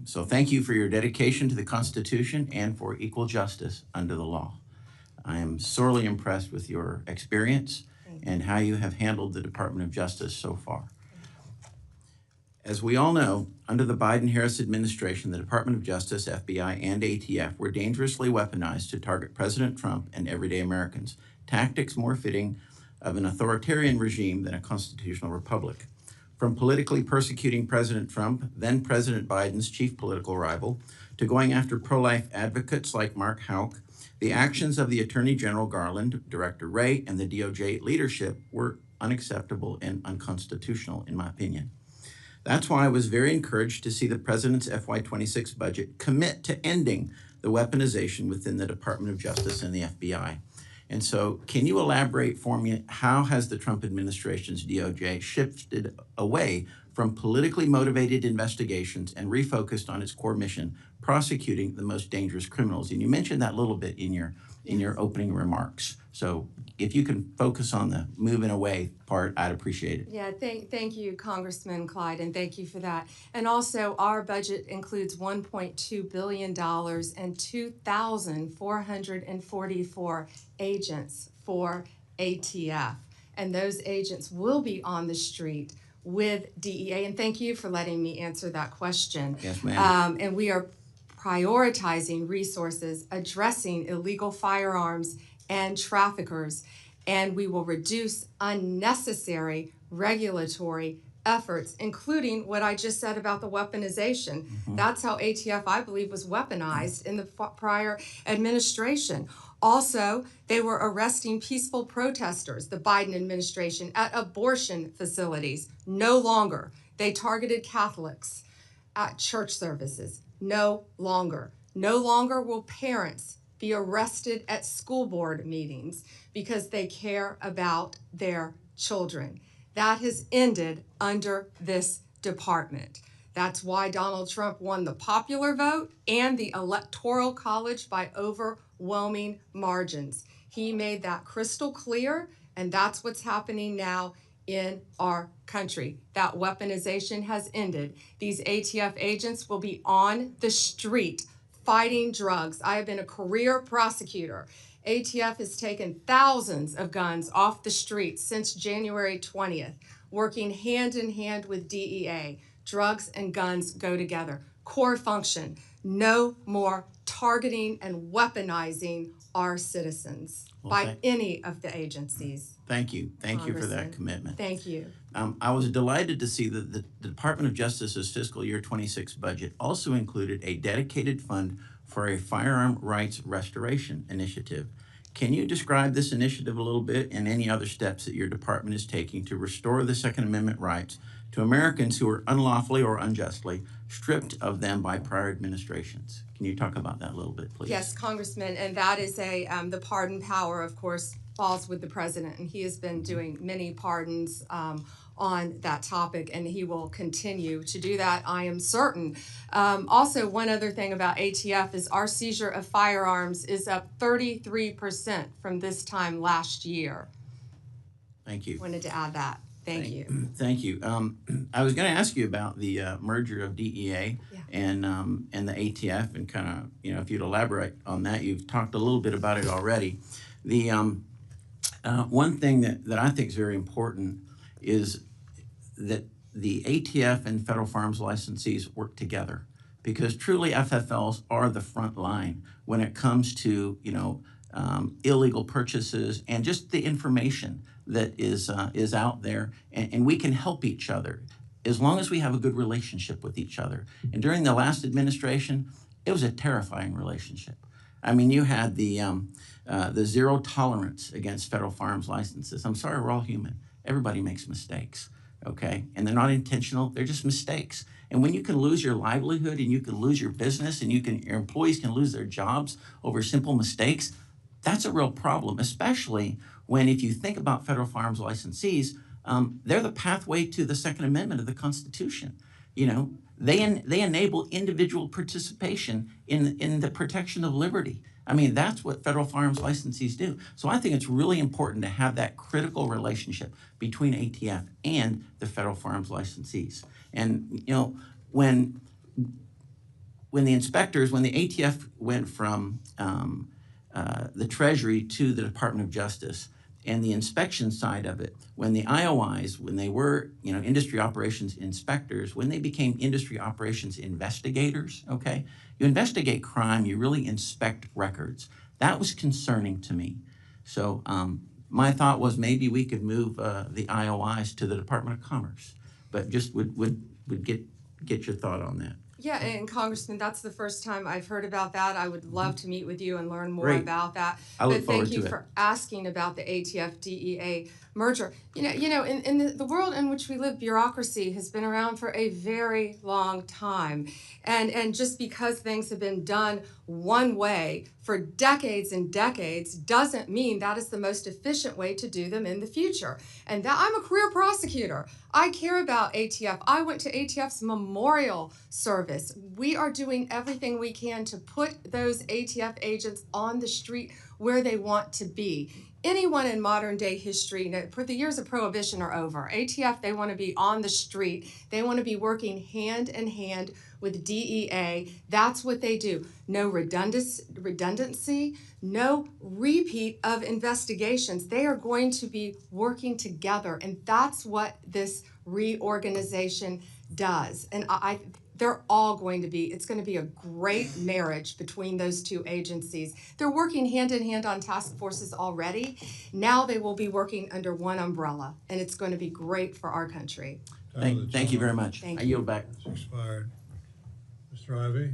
So thank you for your dedication to the Constitution and for equal justice under the law. I am sorely impressed with your experience and how you have handled the Department of Justice so far. As we all know, under the Biden-Harris administration, the Department of Justice, FBI, and ATF were dangerously weaponized to target President Trump and everyday Americans, tactics more fitting of an authoritarian regime than a constitutional republic. From politically persecuting President Trump, then President Biden's chief political rival, to going after pro-life advocates like Mark Houck, the actions of the Attorney General Garland, Director Wray, and the DOJ leadership were unacceptable and unconstitutional, in my opinion. That's why I was very encouraged to see the President's FY26 budget commit to ending the weaponization within the Department of Justice and the FBI. And so can you elaborate for me, how has the Trump administration's DOJ shifted away from politically motivated investigations and refocused on its core mission, prosecuting the most dangerous criminals? And you mentioned that a little bit in your opening remarks. So if you can focus on the moving away part, I'd appreciate it. Yeah, thank you, Congressman Clyde, and thank you for that. And also, our budget includes $1.2 billion and 2,444 agents for ATF. And those agents will be on the street with DEA. And thank you for letting me answer that question. Yes, ma'am. And we are prioritizing resources addressing illegal firearms and traffickers, and we will reduce unnecessary regulatory efforts, including what I just said about the weaponization. That's how ATF, I believe, was weaponized in the prior administration. Also, they were arresting peaceful protesters, the Biden administration, at abortion facilities. No longer. They targeted Catholics at church services. No longer. No longer will parents be arrested at school board meetings because they care about their children. That has ended under this department. That's why Donald Trump won the popular vote and the Electoral College by overwhelming margins. He made that crystal clear, and that's what's happening now in our country. That weaponization has ended. These ATF agents will be on the street fighting drugs. I have been a career prosecutor. ATF has taken thousands of guns off the streets since January 20th, working hand in hand with DEA. Drugs and guns go together. Core function, no more targeting and weaponizing our citizens by any of the agencies. Thank you. Thank you for that Congressman. commitment. Thank you. I was delighted to see that the Department of Justice's fiscal year 26 budget also included a dedicated fund for a firearm rights restoration initiative. Can you describe this initiative a little bit and any other steps that your department is taking to restore the Second Amendment rights to Americans who are unlawfully or unjustly stripped of them by prior administrations? Can you talk about that a little bit, please? Yes, Congressman, and that is the pardon power, of course, falls with the president, and he has been doing many pardons on that topic, and he will continue to do that, I am certain. Also, one other thing about ATF is our seizure of firearms is up 33% from this time last year. Thank you. Wanted to add that. Thank you. Thank you. I was going to ask you about the merger of DEA and the ATF, and kind of, if you'd elaborate on that. You've talked a little bit about it already. The one thing that I think is very important is that the ATF and federal firearms licensees work together, because truly FFLs are the front line when it comes to illegal purchases and just the information that is out there, and we can help each other as long as we have a good relationship with each other. And during the last administration, it was a terrifying relationship. I mean, you had the zero tolerance against federal firearms licenses. I'm sorry, we're all human. Everybody makes mistakes, okay? And they're not intentional, they're just mistakes. And when you can lose your livelihood and you can lose your business and your employees can lose their jobs over simple mistakes, that's a real problem, especially when, if you think about federal firearms licensees, they're the pathway to the Second Amendment of the Constitution. They enable individual participation in the protection of liberty. I mean, that's what federal firearms licensees do. So I think it's really important to have that critical relationship between ATF and the federal firearms licensees. And when the inspectors, when the ATF went from the Treasury to the Department of Justice, and the inspection side of it, when the IOIs, when they were industry operations inspectors, when they became industry operations investigators, okay? You investigate crime, you really inspect records. That was concerning to me. So my thought was maybe we could move the IOIs to the Department of Commerce, but just would get your thought on that. Yeah, and Congressman, that's the first time I've heard about that. I would love to meet with you and learn more Great. about that. I look but forward thank you to it. for asking about the ATF DEA merger. In the world in which we live, bureaucracy has been around for a very long time. And just because things have been done one way for decades and decades doesn't mean that is the most efficient way to do them in the future. And that I'm a career prosecutor. I care about ATF. I went to ATF's memorial service. We are doing everything we can to put those ATF agents on the street where they want to be. Anyone in modern day history, the years of prohibition are over. ATF, they want to be on the street. They want to be working hand in hand with DEA. That's what they do. No redundancy, no repeat of investigations. They are going to be working together, and that's what this reorganization does. And they're all going to be, it's going to be a great marriage between those two agencies. They're working hand in hand on task forces already. Now they will be working under one umbrella, and it's going to be great for our country. Thank you very much. Thank I you. yield back. It's expired. Mr. Ivey?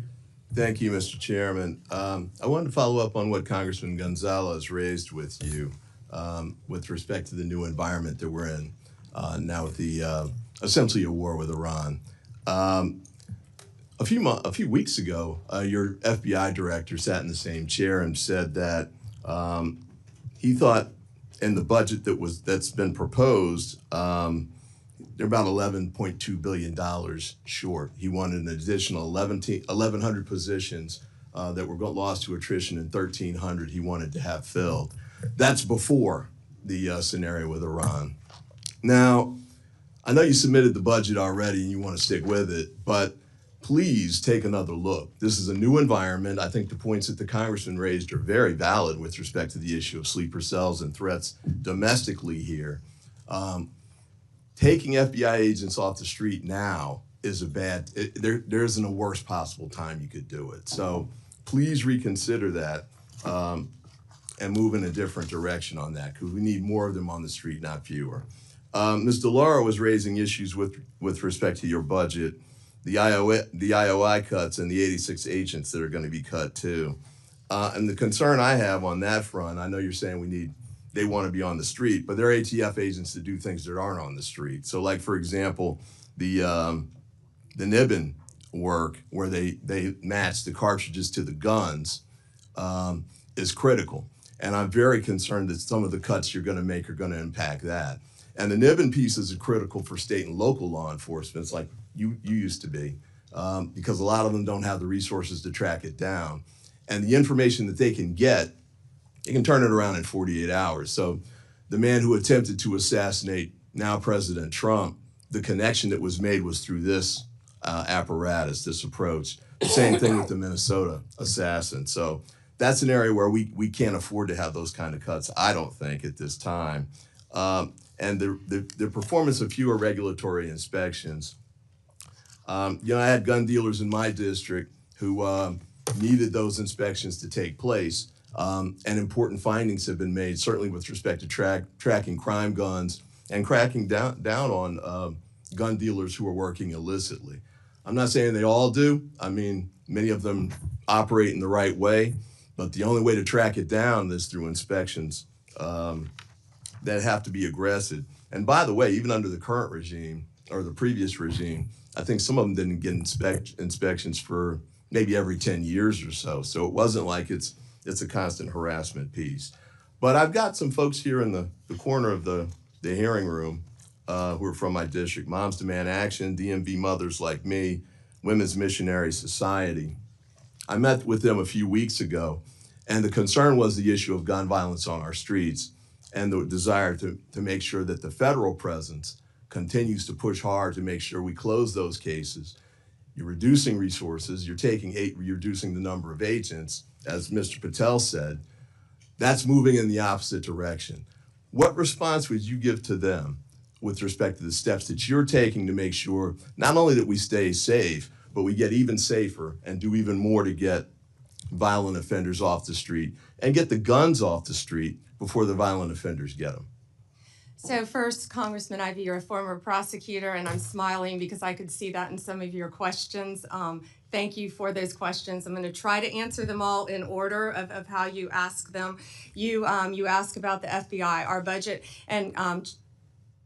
Thank you, Mr. Chairman. I wanted to follow up on what Congressman Gonzalez raised with you with respect to the new environment that we're in now with the essentially a war with Iran. A few weeks ago, your FBI director sat in the same chair and said that he thought in the budget that's been proposed, they're about $11.2 billion short. He wanted an additional 1,100 positions that were lost to attrition, and 1,300 he wanted to have filled. That's before the scenario with Iran. Now, I know you submitted the budget already and you want to stick with it, but please take another look. This is a new environment. I think the points that the congressman raised are very valid with respect to the issue of sleeper cells and threats domestically here. Taking FBI agents off the street now is there isn't a worst possible time you could do it. So please reconsider that and move in a different direction on that, because we need more of them on the street, not fewer. Ms. DeLauro was raising issues with respect to your budget, the IOI cuts and the 86 agents that are going to be cut too. And the concern I have on that front, I know you're saying they want to be on the street, but they're ATF agents that do things that aren't on the street. So like, for example, the Nibbin work where they match the cartridges to the guns is critical. And I'm very concerned that some of the cuts you're going to make are going to impact that. And the Nibbin pieces are critical for state and local law enforcement. It's like you used to be, because a lot of them don't have the resources to track it down. And the information that they can get, they can turn it around in 48 hours. So the man who attempted to assassinate now President Trump, the connection that was made was through this apparatus, this approach. The same thing with the Minnesota assassin. So that's an area where we can't afford to have those kind of cuts, I don't think, at this time. And the performance of fewer regulatory inspections. I had gun dealers in my district who needed those inspections to take place. And important findings have been made, certainly with respect to tracking crime guns and cracking down on gun dealers who are working illicitly. I'm not saying they all do. I mean, many of them operate in the right way, but the only way to track it down is through inspections that have to be aggressive. And by the way, even under the current regime or the previous regime, I think some of them didn't get inspections for maybe every 10 years or so. So it wasn't like it's a constant harassment piece. But I've got some folks here in the corner of the hearing room who are from my district: Moms Demand Action, DMV Mothers Like Me, Women's Missionary Society. I met with them a few weeks ago, and the concern was the issue of gun violence on our streets and the desire to make sure that the federal presence continues to push hard to make sure we close those cases. You're reducing resources, you're reducing the number of agents, as Mr. Patel said. That's moving in the opposite direction. What response would you give to them with respect to the steps that you're taking to make sure not only that we stay safe, but we get even safer and do even more to get violent offenders off the street and get the guns off the street before the violent offenders get them? So first, Congressman Ivey, you're a former prosecutor, and I'm smiling because I could see that in some of your questions. Thank you for those questions. I'm going to try to answer them all in order of how you ask them. You ask about the FBI, our budget, and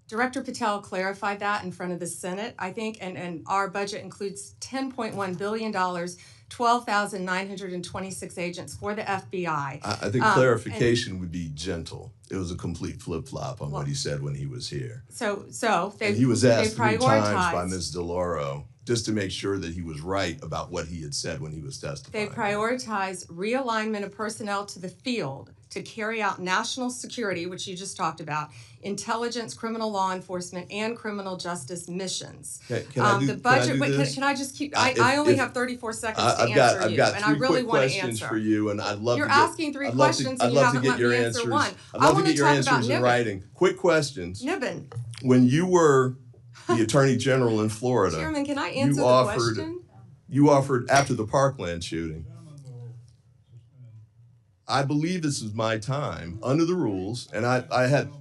Director Patel clarified that in front of the Senate, I think, and our budget includes $10.1 billion, 12,926 agents for the FBI. I think clarification would be gentle. It was a complete flip-flop on what he said when he was here. So And he was asked 3 times by prioritized. Ms. DeLauro just to make sure that he was right about what he had said when he was They testifying. prioritize realignment of personnel to the field to carry out national security, which you just talked about, intelligence, criminal law enforcement, and criminal justice missions. Can I do The budget. Wait, this? can I just keep? If- I only if- have 34 seconds to I've answer got you, and I 3 really quick want to questions answer. for you, and I'd love You're to get, asking 3 I'd love questions to, and you I'd love haven't to let get your me answers. answer one. I'd I love to wanna get your talk about answers in Niven. writing. Quick questions. Niven, When you were the Attorney General in Florida, Chairman, can I answer the offered- question? you offered after the Parkland shooting. I believe this is my time under the rules, and I had.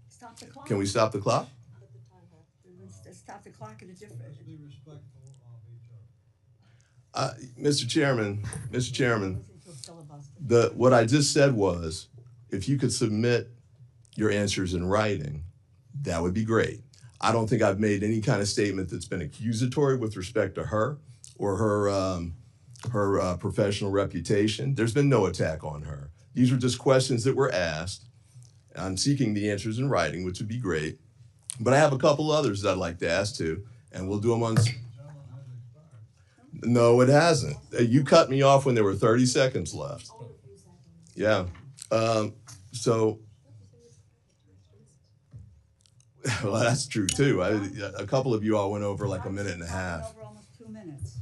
Stop the clock. Can we stop the clock? Stop the clock at a different. Mr. Chairman, what I just said was, if you could submit your answers in writing, that would be great. I don't think I've made any kind of statement that's been accusatory with respect to her or her professional reputation. There's been no attack on her. These were just questions that were asked. I'm seeking the answers in writing, which would be great. But I have a couple others that I'd like to ask too, and we'll do them on. No, it hasn't. You cut me off when there were 30 seconds left. Yeah. So, well, that's true too. A couple of you all went over like a minute and a half. Over almost 2 minutes.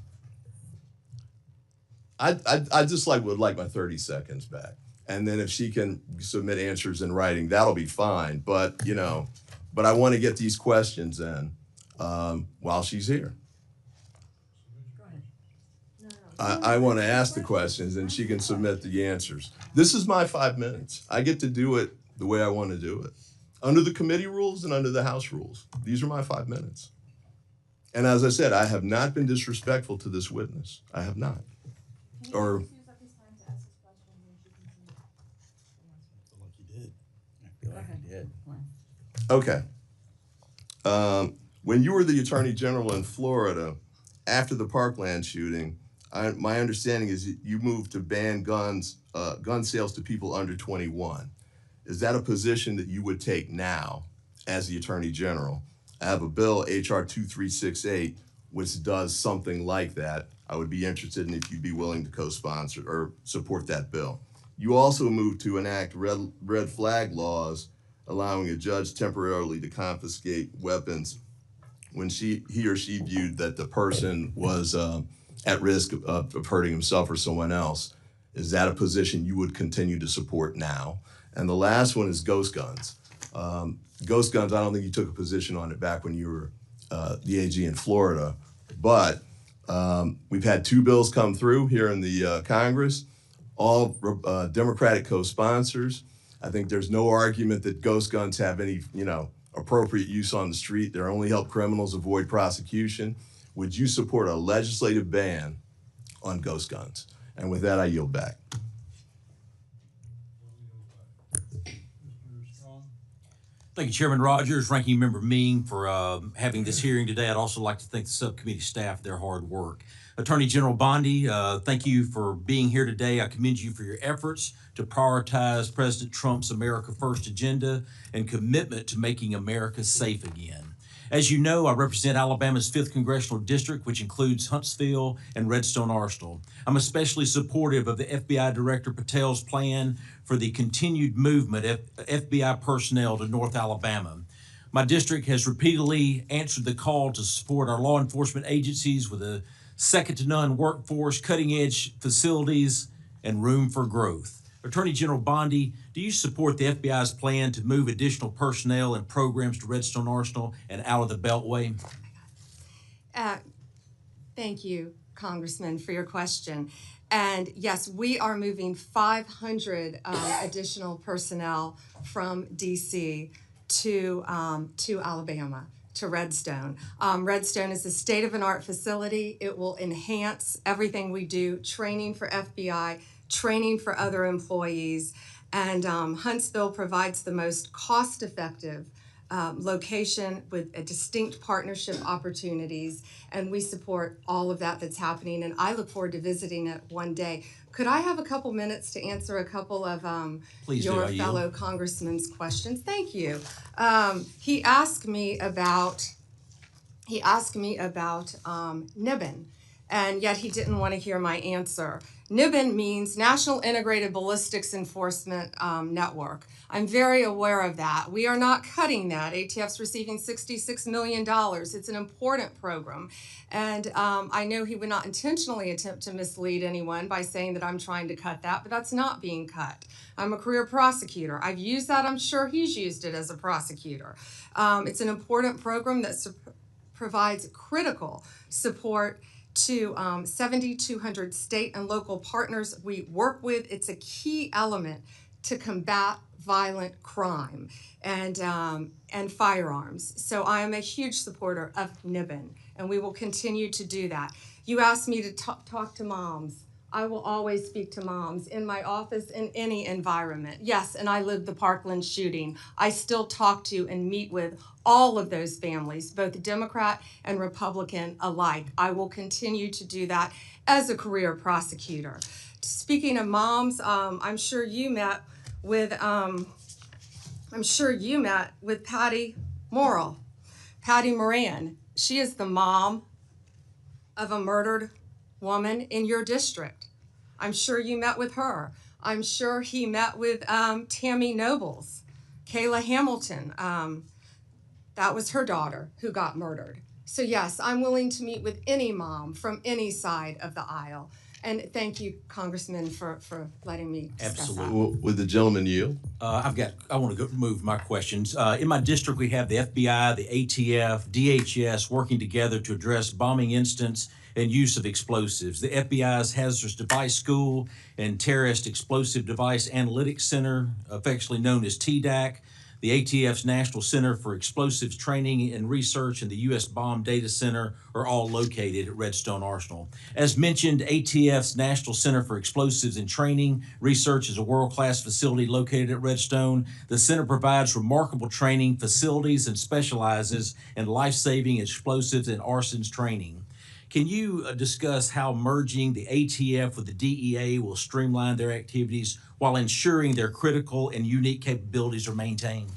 I just would like my 30 seconds back. And then if she can submit answers in writing, that'll be fine. But, but I want to get these questions in while she's here. Go ahead. I want to ask the questions and she can submit the answers. This is my 5 minutes. I get to do it the way I want to do it. Under the committee rules and under the House rules. These are my 5 minutes. And as I said, I have not been disrespectful to this witness. I have not. Or okay. When you were the Attorney General in Florida, after the Parkland shooting, my understanding is you moved to ban gun sales to people under 21. Is that a position that you would take now as the Attorney General? I have a bill, HR 2368, which does something like that. I would be interested in if you'd be willing to co-sponsor or support that bill. You also moved to enact red flag laws, allowing a judge temporarily to confiscate weapons when he or she viewed that the person was at risk of hurting himself or someone else. Is that a position you would continue to support now? And the last one is ghost guns. Ghost guns, I don't think you took a position on it back when you were the AG in Florida, but we've had 2 bills come through here in the Congress, all Democratic co-sponsors. I think there's no argument that ghost guns have any, appropriate use on the street. They only help criminals avoid prosecution. Would you support a legislative ban on ghost guns? And with that, I yield back. Thank you, Chairman Rogers, Ranking Member Ming, for having this hearing today. I'd also like to thank the subcommittee staff for their hard work. Attorney General Bondi, thank you for being here today. I commend you for your efforts to prioritize President Trump's America First agenda and commitment to making America safe again. As you know, I represent Alabama's 5th Congressional District, which includes Huntsville and Redstone Arsenal. I'm especially supportive of the FBI Director Patel's plan for the continued movement of FBI personnel to North Alabama. My district has repeatedly answered the call to support our law enforcement agencies with a second-to-none workforce, cutting-edge facilities, and room for growth. Attorney General Bondi, do you support the FBI's plan to move additional personnel and programs to Redstone Arsenal and out of the Beltway? Thank you, Congressman, for your question. And yes, we are moving 500 additional personnel from DC to Alabama, to Redstone. Redstone is a state-of-the-art facility. It will enhance everything we do, training for FBI, training for other employees, and Huntsville provides the most cost-effective location with a distinct partnership opportunities, and we support all of that that's happening, and I look forward to visiting it one day. Could I have a couple minutes to answer a couple of Please do, your I yield. fellow congressman's questions? Thank you. He asked me about NIBN, and yet he didn't want to hear my answer. NIBN means National Integrated Ballistics Enforcement Network. I'm very aware of that. We are not cutting that. ATF's receiving $66 million. It's an important program. And I know he would not intentionally attempt to mislead anyone by saying that I'm trying to cut that, but that's not being cut. I'm a career prosecutor. I've used that. I'm sure he's used it as a prosecutor. It's an important program that provides critical support to 7,200 state and local partners we work with. It's a key element to combat violent crime and firearms. So I am a huge supporter of NIBN, and we will continue to do that. You asked me to talk to moms. I will always speak to moms in my office, in any environment. Yes, and I lived the Parkland shooting. I still talk to and meet with all of those families, both Democrat and Republican alike. I will continue to do that as a career prosecutor. Speaking of moms, I'm sure you met with Patty Morrill, Patty Moran. She is the mom of a murdered woman in your district. I'm sure you met with her. I'm sure he met with Tammy Nobles, Kayla Hamilton. That was her daughter who got murdered. So yes, I'm willing to meet with any mom from any side of the aisle. And thank you, Congressman, for letting me discuss Absolutely. that. Well, would the gentleman yield? I want to move my questions. In my district, we have the FBI, the ATF, DHS working together to address bombing incidents and use of explosives. The FBI's Hazardous Device School and Terrorist Explosive Device Analytics Center, affectionately known as TDAC, the ATF's National Center for Explosives Training and Research, and the U.S. Bomb Data Center are all located at Redstone Arsenal. As mentioned, ATF's National Center for Explosives and Training Research is a world-class facility located at Redstone. The center provides remarkable training facilities and specializes in life-saving explosives and arsons training. Can you discuss how merging the ATF with the DEA will streamline their activities while ensuring their critical and unique capabilities are maintained?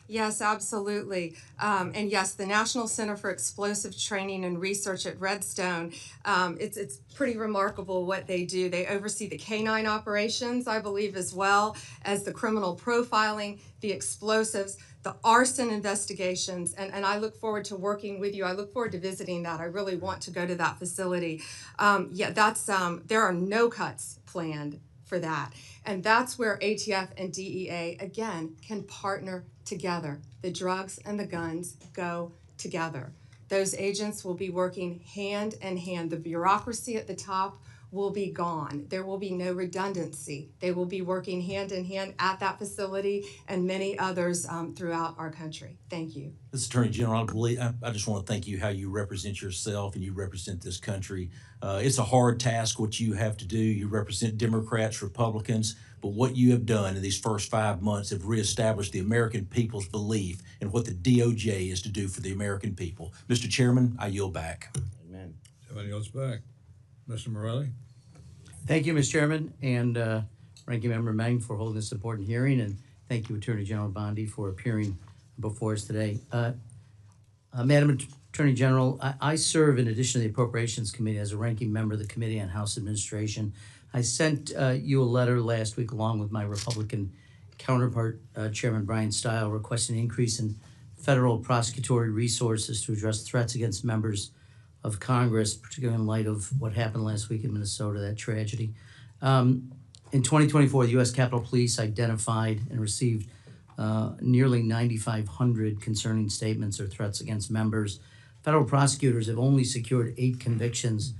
Yes, absolutely. And yes, the National Center for Explosive Training and Research at Redstone, it's pretty remarkable what they do. They oversee the canine operations, I believe, as well as the criminal profiling, the explosives, the arson investigations, and I look forward to working with you. I look forward to visiting that. I really want to go to that facility. There are no cuts planned for that. And that's where ATF and DEA, again, can partner together. The drugs and the guns go together. Those agents will be working hand in hand. The bureaucracy at the top will be gone. There will be no redundancy. They will be working hand in hand at that facility and many others throughout our country. Thank you. Mr. Attorney General, I just want to thank you how you represent yourself and you represent this country. It's a hard task what you have to do. You represent Democrats, Republicans, but what you have done in these first 5 months have reestablished the American people's belief in what the DOJ is to do for the American people. Mr. Chairman, I yield back. Amen. Somebody else back. Mr. Morelli? Thank you, Mr. Chairman, and Ranking Member Meng for holding this important hearing, and thank you, Attorney General Bondi, for appearing before us today. Madam Attorney General, I serve in addition to the Appropriations Committee as a ranking member of the Committee on House Administration. I sent you a letter last week along with my Republican counterpart, Chairman Brian Stile, requesting an increase in federal prosecutory resources to address threats against members of Congress, particularly in light of what happened last week in Minnesota, that tragedy. In 2024, the U.S. Capitol Police identified and received nearly 9,500 concerning statements or threats against members. Federal prosecutors have only secured 8 convictions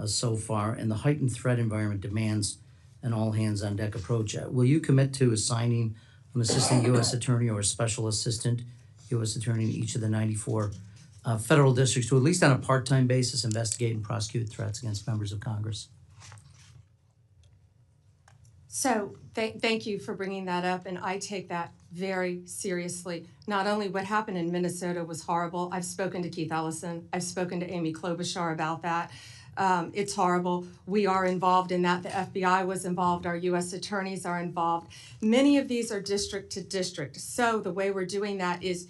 so far, and the heightened threat environment demands an all-hands-on-deck approach. Will you commit to assigning an assistant U.S. attorney or a special assistant U.S. attorney in each of the 94 federal districts to, at least on a part-time basis, investigate and prosecute threats against members of Congress? So thank you for bringing that up, and I take that very seriously. Not only what happened in Minnesota was horrible. I've spoken to Keith Ellison. I've spoken to Amy Klobuchar about that. It's horrible. We are involved in that. The FBI was involved. Our U.S. attorneys are involved. Many of these are district to district. So the way we're doing that is,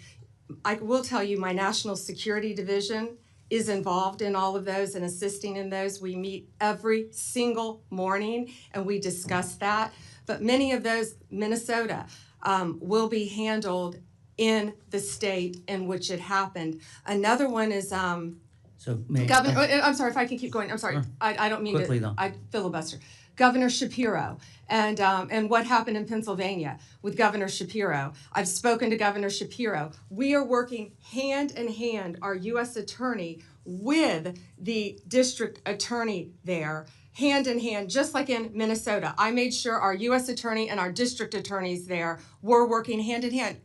I will tell you, my National Security Division is involved in all of those and assisting in those. We meet every single morning and we discuss that. But many of those, Minnesota, will be handled in the state in which it happened. Another one is Governor. I'm sorry if I can keep going. I'm sorry. Sure. I don't mean Quickly, to. though. I filibuster. Governor Shapiro and what happened in Pennsylvania with Governor Shapiro. I've spoken to Governor Shapiro. We are working hand in hand, our U.S. attorney with the district attorney there, hand in hand, just like in Minnesota. I made sure our U.S. attorney and our district attorneys there were working hand in hand.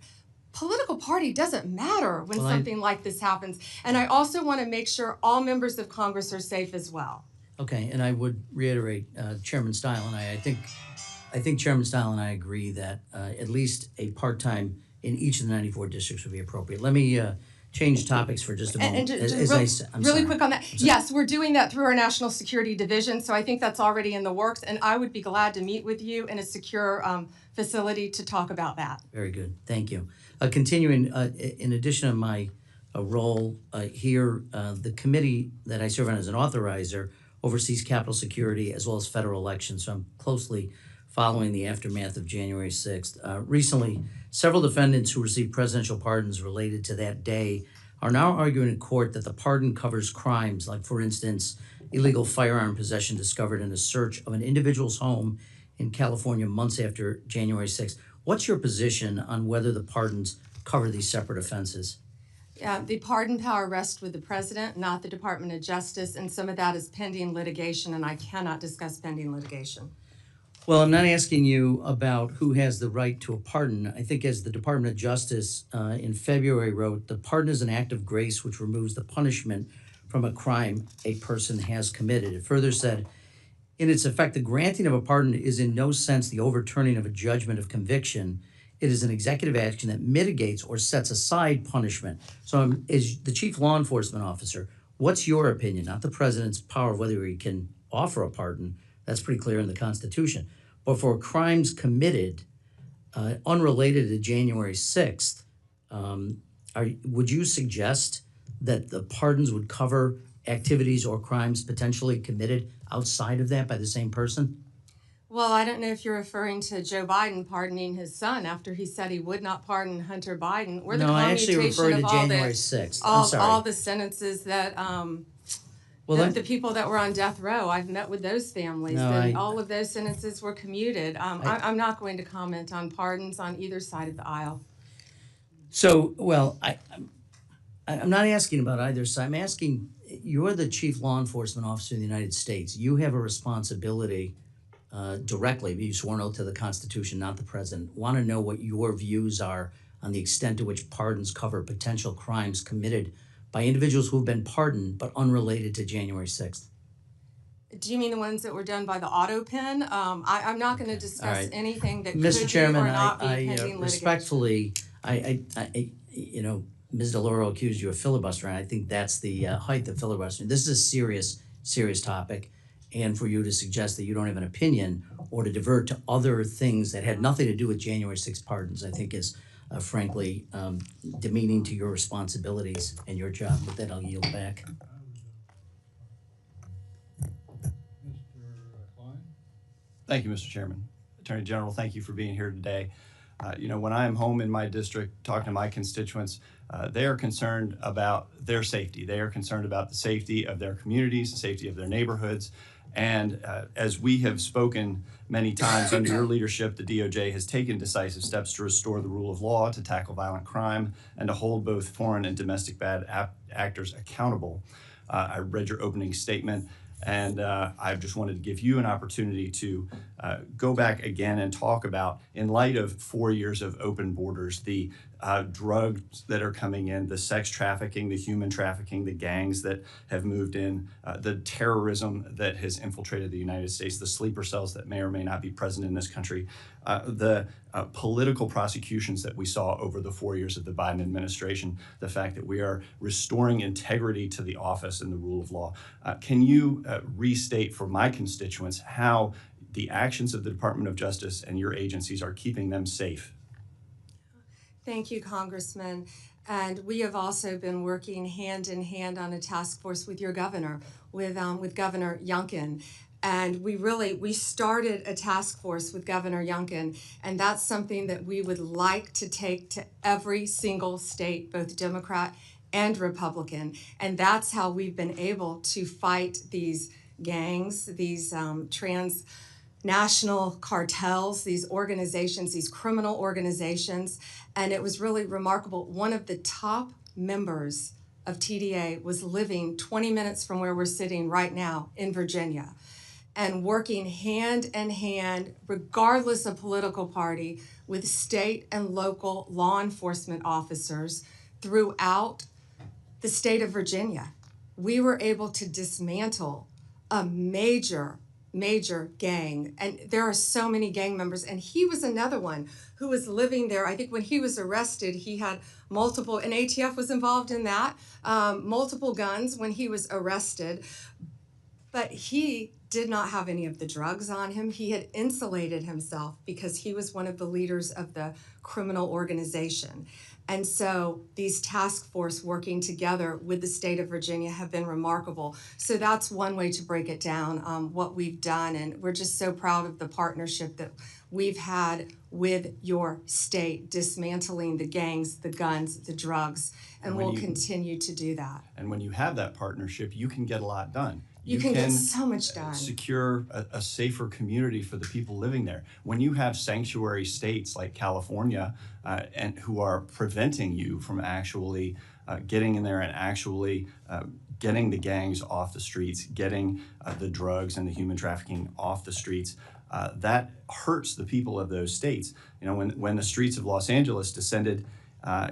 Political party doesn't matter when something like this happens. And I also want to make sure all members of Congress are safe as well. Okay, and I would reiterate, Chairman Stile and I think Chairman Stile and I agree that at least a part-time in each of the 94 districts would be appropriate. Let me change topics for just a moment. And really quick on that. Yes, we're doing that through our National Security Division, so I think that's already in the works, and I would be glad to meet with you in a secure facility to talk about that. Very good, thank you. Continuing, in addition to my role here, the committee that I serve on as an authorizer oversees Capitol security as well as federal elections, so I'm closely following the aftermath of January 6th. Recently, several defendants who received presidential pardons related to that day are now arguing in court that the pardon covers crimes like, for instance, illegal firearm possession discovered in a search of an individual's home in California months after January 6th. What's your position on whether the pardons cover these separate offenses? The pardon power rests with the president, not the Department of Justice, and some of that is pending litigation, and I cannot discuss pending litigation. Well, I'm not asking you about who has the right to a pardon. I think, as the Department of Justice in February wrote, the pardon is an act of grace which removes the punishment from a crime a person has committed. It further said, in its effect, the granting of a pardon is in no sense the overturning of a judgment of conviction. It is an executive action that mitigates or sets aside punishment. So as the chief law enforcement officer, what's your opinion, not the president's power of whether he can offer a pardon? That's pretty clear in the Constitution. But for crimes committed unrelated to January 6th, would you suggest that the pardons would cover activities or crimes potentially committed outside of that by the same person? Well, I don't know if you're referring to Joe Biden pardoning his son after he said he would not pardon Hunter Biden, or the No, I actually referred to of January 6th. I'm sorry. all the sentences that the people that were on death row. I've met with those families. No, all of those sentences were commuted. I'm not going to comment on pardons on either side of the aisle. So, well, I'm not asking about either side. I'm asking, you're the chief law enforcement officer in the United States. You have a responsibility directly, you sworn oath to the Constitution, not the president. Want to know what your views are on the extent to which pardons cover potential crimes committed by individuals who have been pardoned but unrelated to January 6th. Do you mean the ones that were done by the auto pen? I'm not going to discuss anything that Mr. could Chairman, be or not be pending I litigation. respectfully, Ms. DeLauro accused you of filibustering. I think that's the height of filibustering. This is a serious topic. And for you to suggest that you don't have an opinion or to divert to other things that had nothing to do with January 6th pardons, I think is frankly demeaning to your responsibilities and your job. With that, I'll yield back. Thank you, Mr. Chairman. Attorney General, thank you for being here today. When I am home in my district talking to my constituents, they are concerned about their safety. They are concerned about the safety of their communities, the safety of their neighborhoods. And as we have spoken many times under your leadership, the DOJ has taken decisive steps to restore the rule of law, to tackle violent crime, and to hold both foreign and domestic bad actors accountable. I read your opening statement. And I just wanted to give you an opportunity to go back again and talk about, in light of 4 years of open borders, the drugs that are coming in, the sex trafficking, the human trafficking, the gangs that have moved in, the terrorism that has infiltrated the United States, the sleeper cells that may or may not be present in this country, the political prosecutions that we saw over the 4 years of the Biden administration, the fact that we are restoring integrity to the office and the rule of law. Can you restate for my constituents how the actions of the Department of Justice and your agencies are keeping them safe? Thank you, Congressman. And we have also been working hand in hand on a task force with your governor, with Governor Youngkin. And we started a task force with Governor Youngkin, and that's something that we would like to take to every single state, both Democrat and Republican. And that's how we've been able to fight these gangs, these transnational cartels, these organizations, these criminal organizations. And it was really remarkable. One of the top members of TDA was living 20 minutes from where we're sitting right now in Virginia, and working hand in hand, regardless of political party, with state and local law enforcement officers throughout the state of Virginia. We were able to dismantle a major gang, and there are so many gang members, and he was another one who was living there. I think when he was arrested, he had multiple, and ATF was involved in that, multiple guns when he was arrested, but he did not have any of the drugs on him. He had insulated himself because he was one of the leaders of the criminal organization. And so these task force working together with the state of Virginia have been remarkable. So that's one way to break it down, what we've done. And we're just so proud of the partnership that we've had with your state, dismantling the gangs, the guns, the drugs, and we'll continue to do that. And when you have that partnership, you can get a lot done. You can get so much done. Secure a safer community for the people living there. When you have sanctuary states like California and who are preventing you from actually getting in there and actually getting the gangs off the streets, getting the drugs and the human trafficking off the streets, that hurts the people of those states. You know, when the streets of Los Angeles descended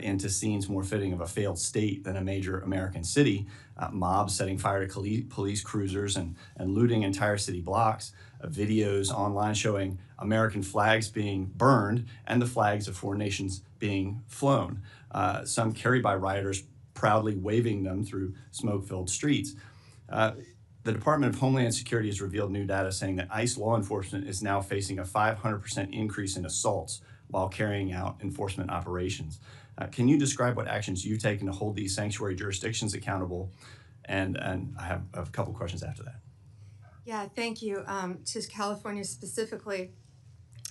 into scenes more fitting of a failed state than a major American city, mobs setting fire to police cruisers and looting entire city blocks, videos online showing American flags being burned and the flags of foreign nations being flown, some carried by rioters proudly waving them through smoke-filled streets. The Department of Homeland Security has revealed new data saying that ICE law enforcement is now facing a 500% increase in assaults while carrying out enforcement operations. Can you describe what actions you've taken to hold these sanctuary jurisdictions accountable? And I have a couple questions after that. Yeah, thank you. To California specifically,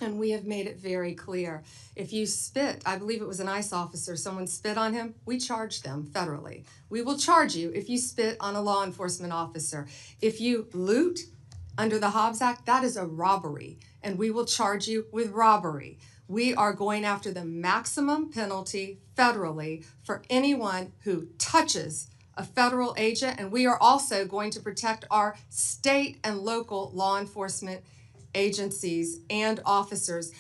and we have made it very clear. If you spit, I believe it was an ICE officer, someone spit on him, we charge them federally. We will charge you if you spit on a law enforcement officer. If you loot under the Hobbs Act, that is a robbery, and we will charge you with robbery. We are going after the maximum penalty federally for anyone who touches a federal agent, and we are also going to protect our state and local law enforcement agencies and officers.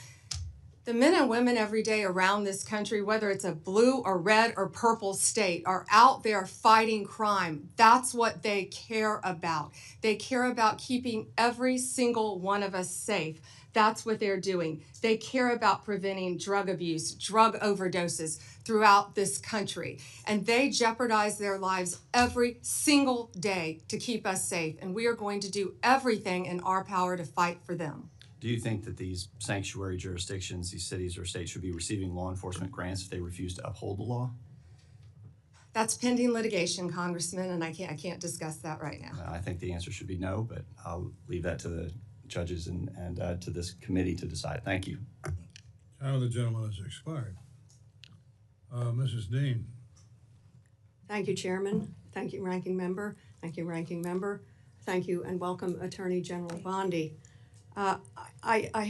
The men and women every day around this country, whether it's a blue or red or purple state, are out there fighting crime. That's what they care about. They care about keeping every single one of us safe. That's what they're doing. They care about preventing drug abuse, drug overdoses throughout this country. And they jeopardize their lives every single day to keep us safe. And we are going to do everything in our power to fight for them. Do you think that these sanctuary jurisdictions, these cities or states, should be receiving law enforcement grants if they refuse to uphold the law? That's pending litigation, Congressman, and I can't discuss that right now. I think the answer should be no, but I'll leave that to the judges and to this committee to decide. Thank you. Time of the gentleman has expired. Mrs. Dean. Thank you, Chairman. Thank you, Ranking Member. Thank you, Ranking Member. Thank you, and welcome, Attorney General Bondi. I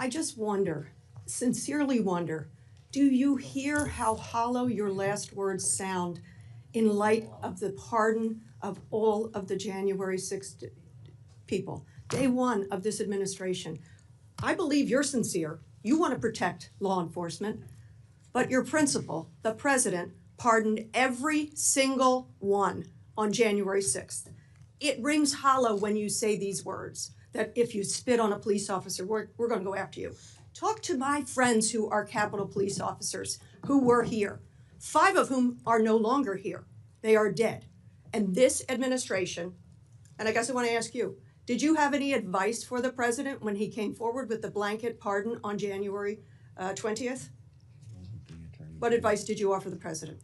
just wonder, sincerely wonder, do you hear how hollow your last words sound in light of the pardon of all of the January 6th people, day one of this administration. I believe you're sincere. You want to protect law enforcement, but your principal, the president, pardoned every single one on January 6th. It rings hollow when you say these words, that if you spit on a police officer, we're going to go after you. Talk to my friends who are Capitol Police officers who were here, 5 of whom are no longer here. They are dead. And this administration, and I guess I want to ask you, did you have any advice for the president when he came forward with the blanket pardon on January 20th? What advice did you offer the president?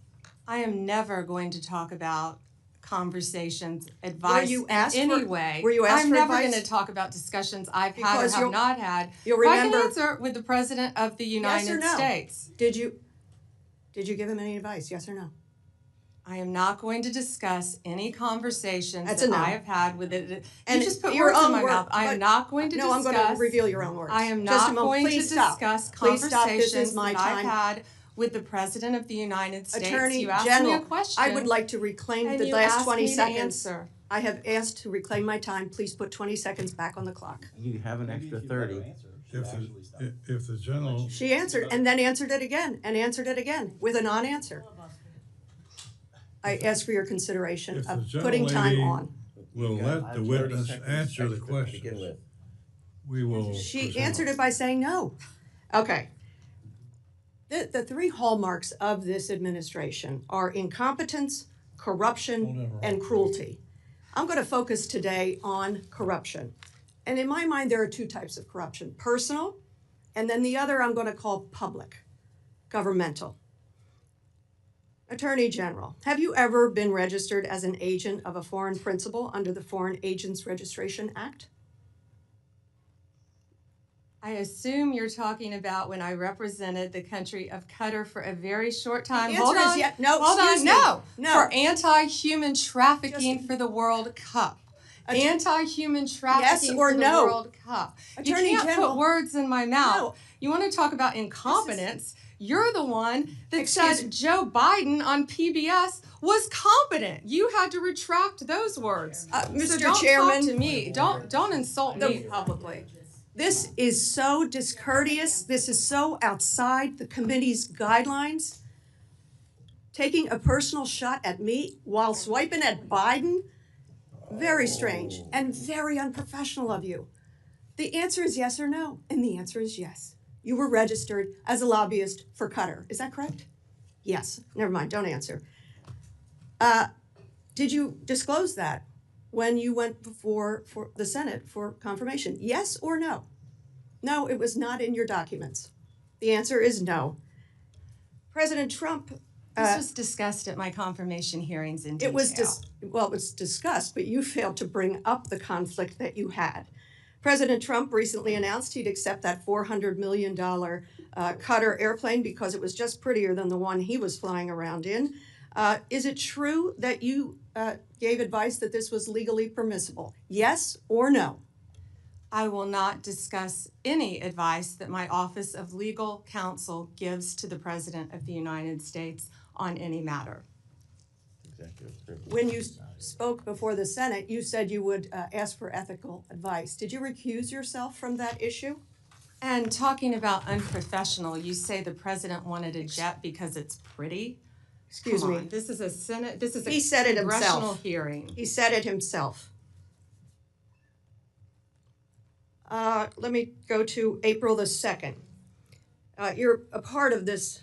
I am never going to talk about conversations, advice you in asked any for- way. were you asked I'm for never advice? going to talk about discussions I've had Because or have you'll- not had. you'll But I remember- can answer with the President of the Yes or United no? States. Did you give him any advice, yes or no? I am not going to discuss any conversations That's a that no. I have had with it. And You just put your words in own my word, mouth. I but- am not going to No, discuss. I'm going to reveal your own words. I am Just a not moment. going to Please stop. discuss Please stop. This is conversations my that I've time. had with the President of the United States. Attorney You asked General, me a question. I would like to reclaim and the you last asked 20 me to seconds. answer. I have asked to reclaim my time. Please put 20 seconds back on the clock. You have an extra 30. If the general, She answered and then answered it again and answered it again with a non-answer. I ask for your consideration if the of general putting time lady on. will let the witness answer the questions, we will She proceed. answered it by saying no. Okay. The 3 hallmarks of this administration are incompetence, corruption, and cruelty. I'm going to focus today on corruption. And in my mind, there are 2 types of corruption: personal, and then the other I'm going to call public, governmental. Attorney General, have you ever been registered as an agent of a foreign principal under the Foreign Agents Registration Act? I assume you're talking about when I represented the country of Qatar for a very short time. The Hold answer is on. yes. No, Hold on. excuse me. No. No. For anti-human trafficking Just- for the World Cup. Anti-human trafficking or for the no? World Cup. Attorney you can't General- put words in my mouth. No. You want to talk about incompetence? You're the one that Excuse- said Joe Biden on PBS was competent. You had to retract those words. So Mr. don't Chairman, talk to me. Don't insult me publicly. this is so discourteous. This is so outside the committee's guidelines. Taking a personal shot at me while swiping at Biden? Very strange and very unprofessional of you. The answer is yes or no, and the answer is yes. You were registered as a lobbyist for Qatar. Is that correct? Yes. Never mind. Don't answer. Did you disclose that when you went before for the Senate for confirmation? Yes or no? No, it was not in your documents. The answer is no. President Trump. This was discussed at my confirmation hearings in detail. It was it was discussed, but you failed to bring up the conflict that you had. President Trump recently announced he'd accept that $400 million Qatar airplane because it was just prettier than the one he was flying around in. Is it true that you gave advice that this was legally permissible? Yes or no? I will not discuss any advice that my Office of Legal Counsel gives to the President of the United States on any matter. When you spoke before the Senate, you said you would ask for ethical advice. Did you recuse yourself from that issue? And talking about unprofessional, you say the President wanted a jet because it's pretty? Excuse Come me. on, this is a Senate, this is a He said it congressional himself. hearing. He said it himself. Let me go to April the 2nd. You're a part of this,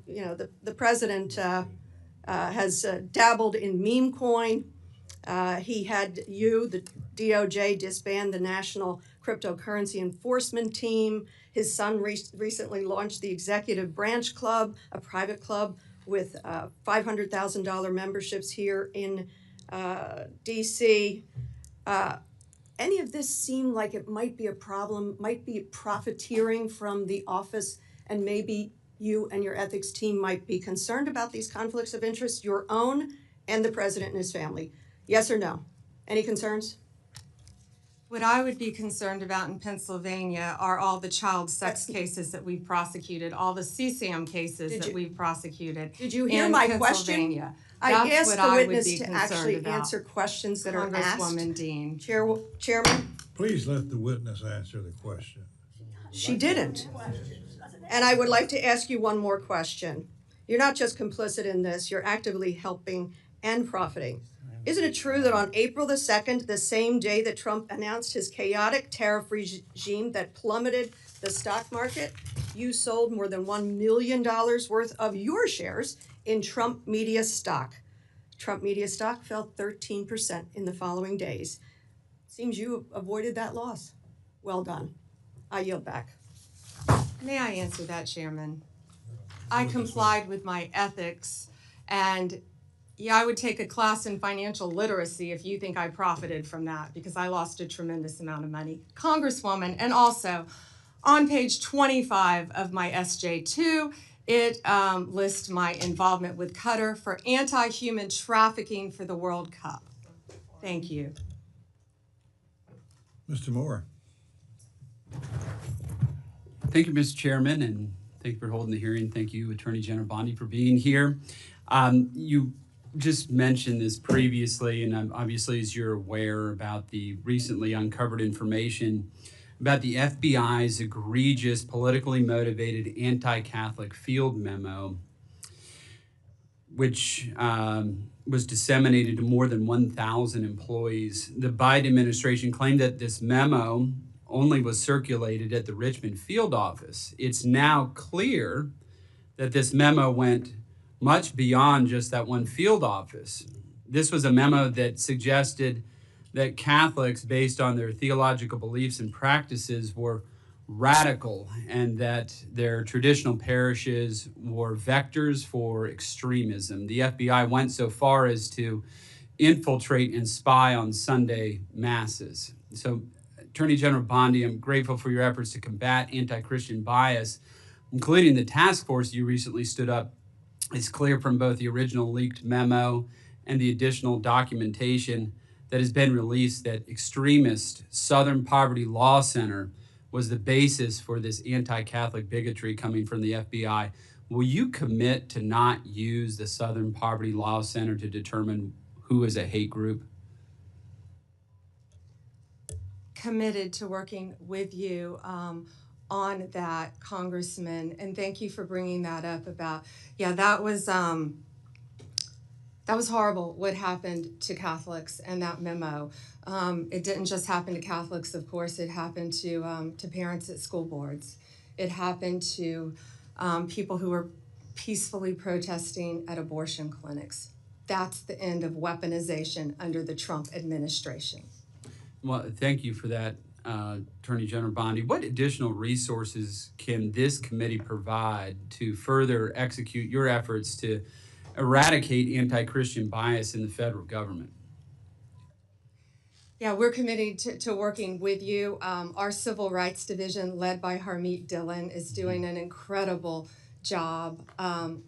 the president has dabbled in meme coin. He had the DOJ disband the National Cryptocurrency Enforcement Team. His son recently launched the Executive Branch Club, a private club with $500,000 memberships here in DC. Any of this seem like it might be a problem, might be profiteering from the office, and maybe you and your ethics team might be concerned about these conflicts of interest, your own and the president and his family? Yes or no? Any concerns? What I would be concerned about in Pennsylvania are all the child sex cases that we've prosecuted, all the CSAM cases that we've prosecuted Did you hear in my question? Pennsylvania. I That's asked what the I would witness be to concerned actually about. answer questions that are asked. Congresswoman Dean. Chairman, Please let the witness answer the question. she didn't. And I would like to ask you one more question. You're not just complicit in this, you're actively helping and profiting. Isn't it true that on April the 2nd, the same day that Trump announced his chaotic tariff regime that plummeted the stock market, you sold more than $1 million worth of your shares in Trump Media stock? Trump Media stock fell 13% in the following days. Seems you avoided that loss. Well done. I yield back. May I answer that, Chairman? I complied with my ethics, and yeah, I would take a class in financial literacy if you think I profited from that, because I lost a tremendous amount of money. Congresswoman, and also on page 25 of my SJ2, it lists my involvement with Qatar for anti-human trafficking for the World Cup. Thank you. Mr. Moore. Thank you, Mr. Chairman, and thank you for holding the hearing. Thank you, Attorney General Bondi, for being here. You just mentioned this previously, and obviously, as you're aware, about the recently uncovered information about the FBI's egregious, politically motivated anti-Catholic field memo, which was disseminated to more than 1,000 employees. The Biden administration claimed that this memo only was circulated at the Richmond field office. It's now clear that this memo went much beyond just that one field office. This was a memo that suggested that Catholics, based on their theological beliefs and practices, were radical, and that their traditional parishes were vectors for extremism. The FBI went so far as to infiltrate and spy on Sunday masses. So, Attorney General Bondi, I'm grateful for your efforts to combat anti-Christian bias, including the task force you recently stood up. It's clear from both the original leaked memo and the additional documentation that has been released that extremist Southern Poverty Law Center was the basis for this anti-Catholic bigotry coming from the FBI. Will you commit to not use the Southern Poverty Law Center to determine who is a hate group? Committed to working with you on that, Congressman, and thank you for bringing that up about, yeah, that was horrible what happened to Catholics and that memo. It didn't just happen to Catholics, of course. It happened to parents at school boards. It happened to people who were peacefully protesting at abortion clinics. That's the end of weaponization under the Trump administration. Well, thank you for that, Attorney General Bondi. What additional resources can this committee provide to further execute your efforts to eradicate anti-Christian bias in the federal government? Yeah, we're committed to working with you. Our Civil Rights Division, led by Harmeet Dillon, is doing an incredible job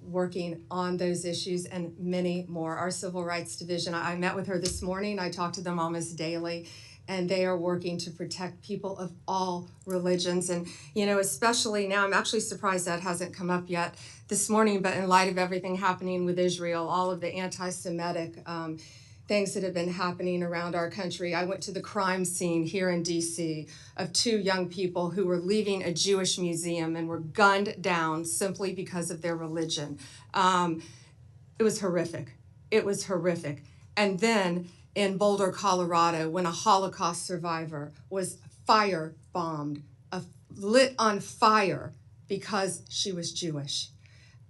working on those issues and many more. Our Civil Rights Division, I met with her this morning. I talk to them almost daily, and they are working to protect people of all religions. And, you know, especially now, I'm actually surprised that hasn't come up yet this morning, but in light of everything happening with Israel, all of the anti-Semitic things that have been happening around our country. I went to the crime scene here in DC of 2 young people who were leaving a Jewish museum and were gunned down simply because of their religion. It was horrific. It was horrific. And then in Boulder, Colorado, when a Holocaust survivor was firebombed, lit on fire because she was Jewish.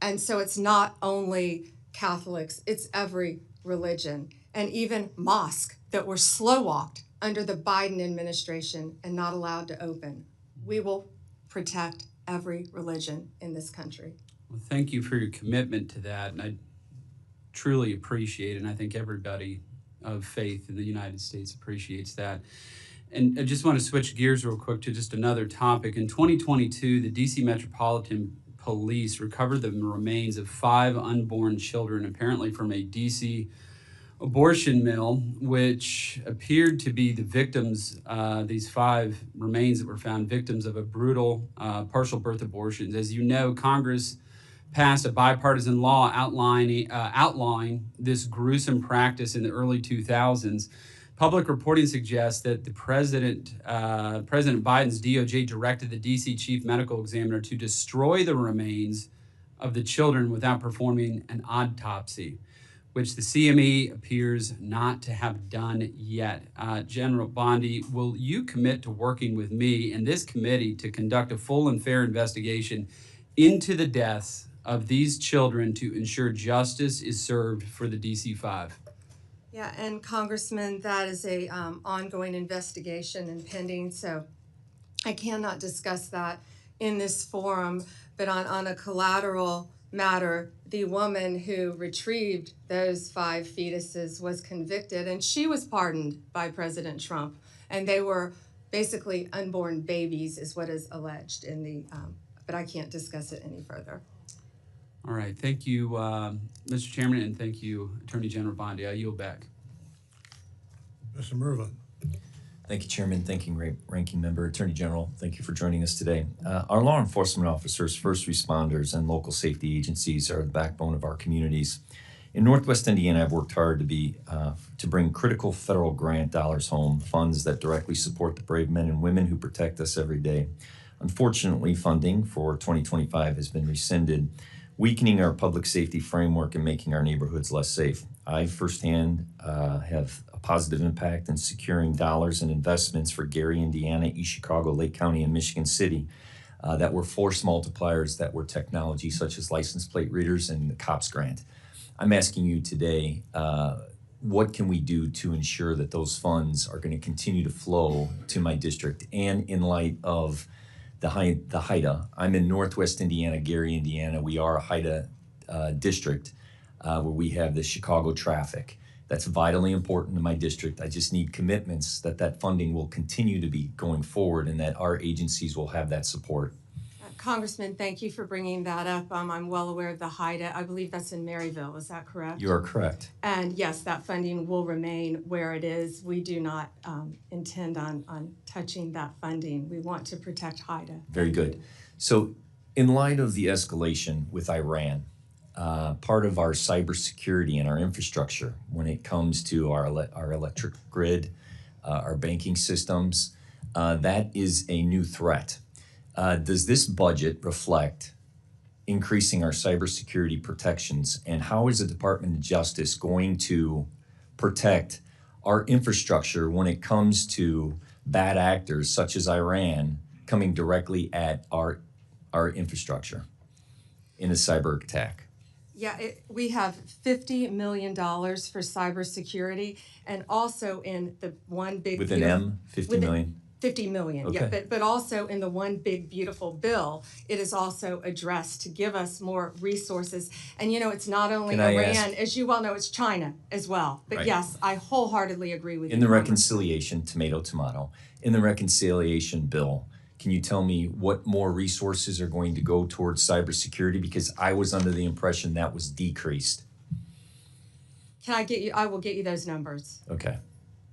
And so it's not only Catholics, it's every religion. And even mosques that were slow-walked under the Biden administration and not allowed to open. We will protect every religion in this country. Well, thank you for your commitment to that, and I truly appreciate it, and I think everybody of faith in the United States appreciates that. And I just want to switch gears real quick to just another topic. In 2022, the DC Metropolitan Police recovered the remains of 5 unborn children, apparently from a DC abortion mill, which appeared to be the victims, these 5 remains that were found, victims of a brutal partial birth abortions. As you know, Congress passed a bipartisan law outlawing this gruesome practice in the early 2000s. Public reporting suggests that the President Biden's DOJ directed the DC chief medical examiner to destroy the remains of the children without performing an autopsy, which the CME appears not to have done yet. General Bondi, will you commit to working with me and this committee to conduct a full and fair investigation into the deaths of these children to ensure justice is served for the DC-5? Yeah, and Congressman, that is a ongoing investigation and pending, so I cannot discuss that in this forum. But on a collateral matter, the woman who retrieved those 5 fetuses was convicted, and she was pardoned by President Trump. And they were basically unborn babies, is what is alleged in the. But I can't discuss it any further. All right, thank you, Mr. Chairman, and thank you, Attorney General Bondi. I yield back. Mr. Mervin. Thank you, Chairman. Thank you, Ranking Member. Attorney General, thank you for joining us today. Our law enforcement officers, first responders, and local safety agencies are the backbone of our communities. In Northwest Indiana, I've worked hard to bring critical federal grant dollars home, funds that directly support the brave men and women who protect us every day. Unfortunately, funding for 2025 has been rescinded, weakening our public safety framework and making our neighborhoods less safe. I firsthand have a positive impact in securing dollars and investments for Gary, Indiana, East Chicago, Lake County, and Michigan City that were force multipliers that were technology such as license plate readers and the COPS grant. I'm asking you today, what can we do to ensure that those funds are going to continue to flow to my district? And in light of the HIDA, I'm in Northwest Indiana, Gary, Indiana. We are a HIDA district where we have the Chicago traffic. That's vitally important to my district. I just need commitments that that funding will continue to be going forward and that our agencies will have that support. Congressman, thank you for bringing that up. I'm well aware of the HIDA. I believe that's in Maryville. Is that correct? You are correct. And yes, that funding will remain where it is. We do not intend on touching that funding. We want to protect HIDA. Very good. So in light of the escalation with Iran, part of our cybersecurity and our infrastructure when it comes to our electric grid, our banking systems, that is a new threat. Does this budget reflect increasing our cybersecurity protections, and how is the Department of Justice going to protect our infrastructure when it comes to bad actors such as Iran coming directly at our infrastructure in a cyber attack? Yeah, we have $50 million for cybersecurity, and also in the one big with an M, 50 million. 50 million, Okay. yeah, but also in the one big beautiful bill, it is also addressed to give us more resources. And you know, it's not only Can I Iran, ask- as you well know, it's China as well. But Right. yes, I wholeheartedly agree with you. In the Congressman. reconciliation, tomato, in the reconciliation bill, can you tell me what more resources are going to go towards cybersecurity? Because I was under the impression that was decreased. Can I get you? I will get you those numbers. Okay.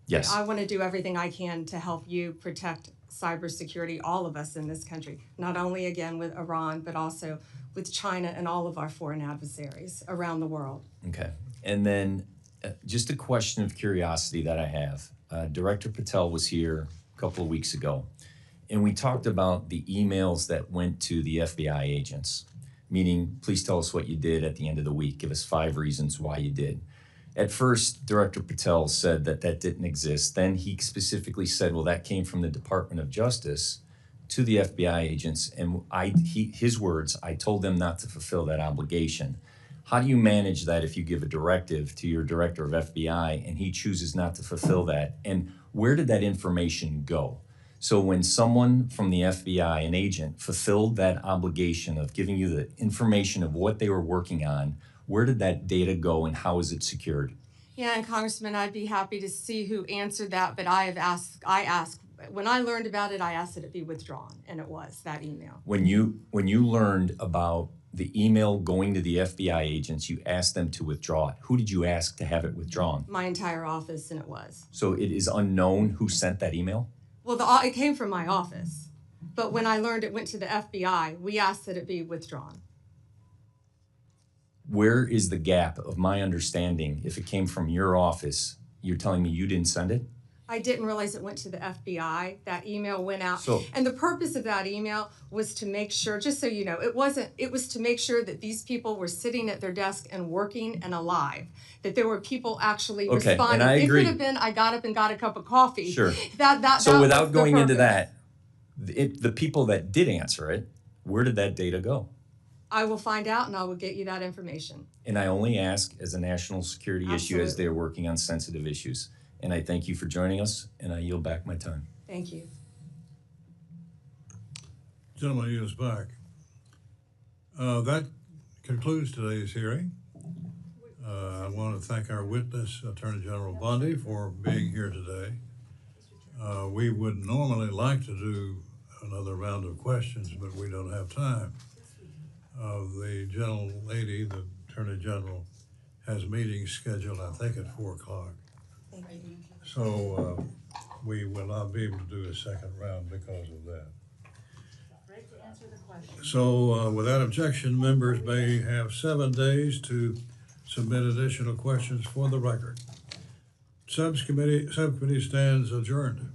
Yes. I want to do everything I can to help you protect cybersecurity, all of us in this country, not only again with Iran, but also with China and all of our foreign adversaries around the world. Okay. And then just a question of curiosity that I have. Director Patel was here a couple of weeks ago, and we talked about the emails that went to the FBI agents, meaning, please tell us what you did at the end of the week. Give us 5 reasons why you did. At first, Director Patel said that that didn't exist. Then he specifically said, well, that came from the Department of Justice to the FBI agents. And his words, I told them not to fulfill that obligation. How do you manage that if you give a directive to your director of FBI and he chooses not to fulfill that? And where did that information go? So when someone from the FBI, an agent, fulfilled that obligation of giving you the information of what they were working on, where did that data go and how is it secured? Yeah, and Congressman, I'd be happy to see who answered that, but I asked, when I learned about it, I asked that it be withdrawn, and it was, that email. When you learned about the email going to the FBI agents, you asked them to withdraw it. Who did you ask to have it withdrawn? My entire office, and it was. So it is unknown who sent that email? Well, it came from my office, but when I learned it went to the FBI, we asked that it be withdrawn. Where is the gap of my understanding? If it came from your office, you're telling me you didn't send it? I didn't realize it went to the FBI. That email went out. So- and the purpose of that email was to make sure, just so you know, it was to make sure that these people were sitting at their desk and working and alive. That there were people actually Okay, and responding. I agree. It could have been, I got up and got a cup of coffee. Sure. That So was without the going into purpose. that, the people that did answer it, where did that data go? I will find out and I will get you that information. And I only ask as a national security issue as Absolutely. they're working on sensitive issues. And I thank you for joining us, and I yield back my time. Thank you. Gentleman yields back. That concludes today's hearing. I want to thank our witness, Attorney General Bondi, for being here today. We would normally like to do another round of questions, but we don't have time. The gentle lady, the Attorney General, has meetings scheduled, I think, at 4 o'clock. So we will not be able to do a second round because of that. So without objection, members may have 7 days to submit additional questions for the record. Subcommittee stands adjourned.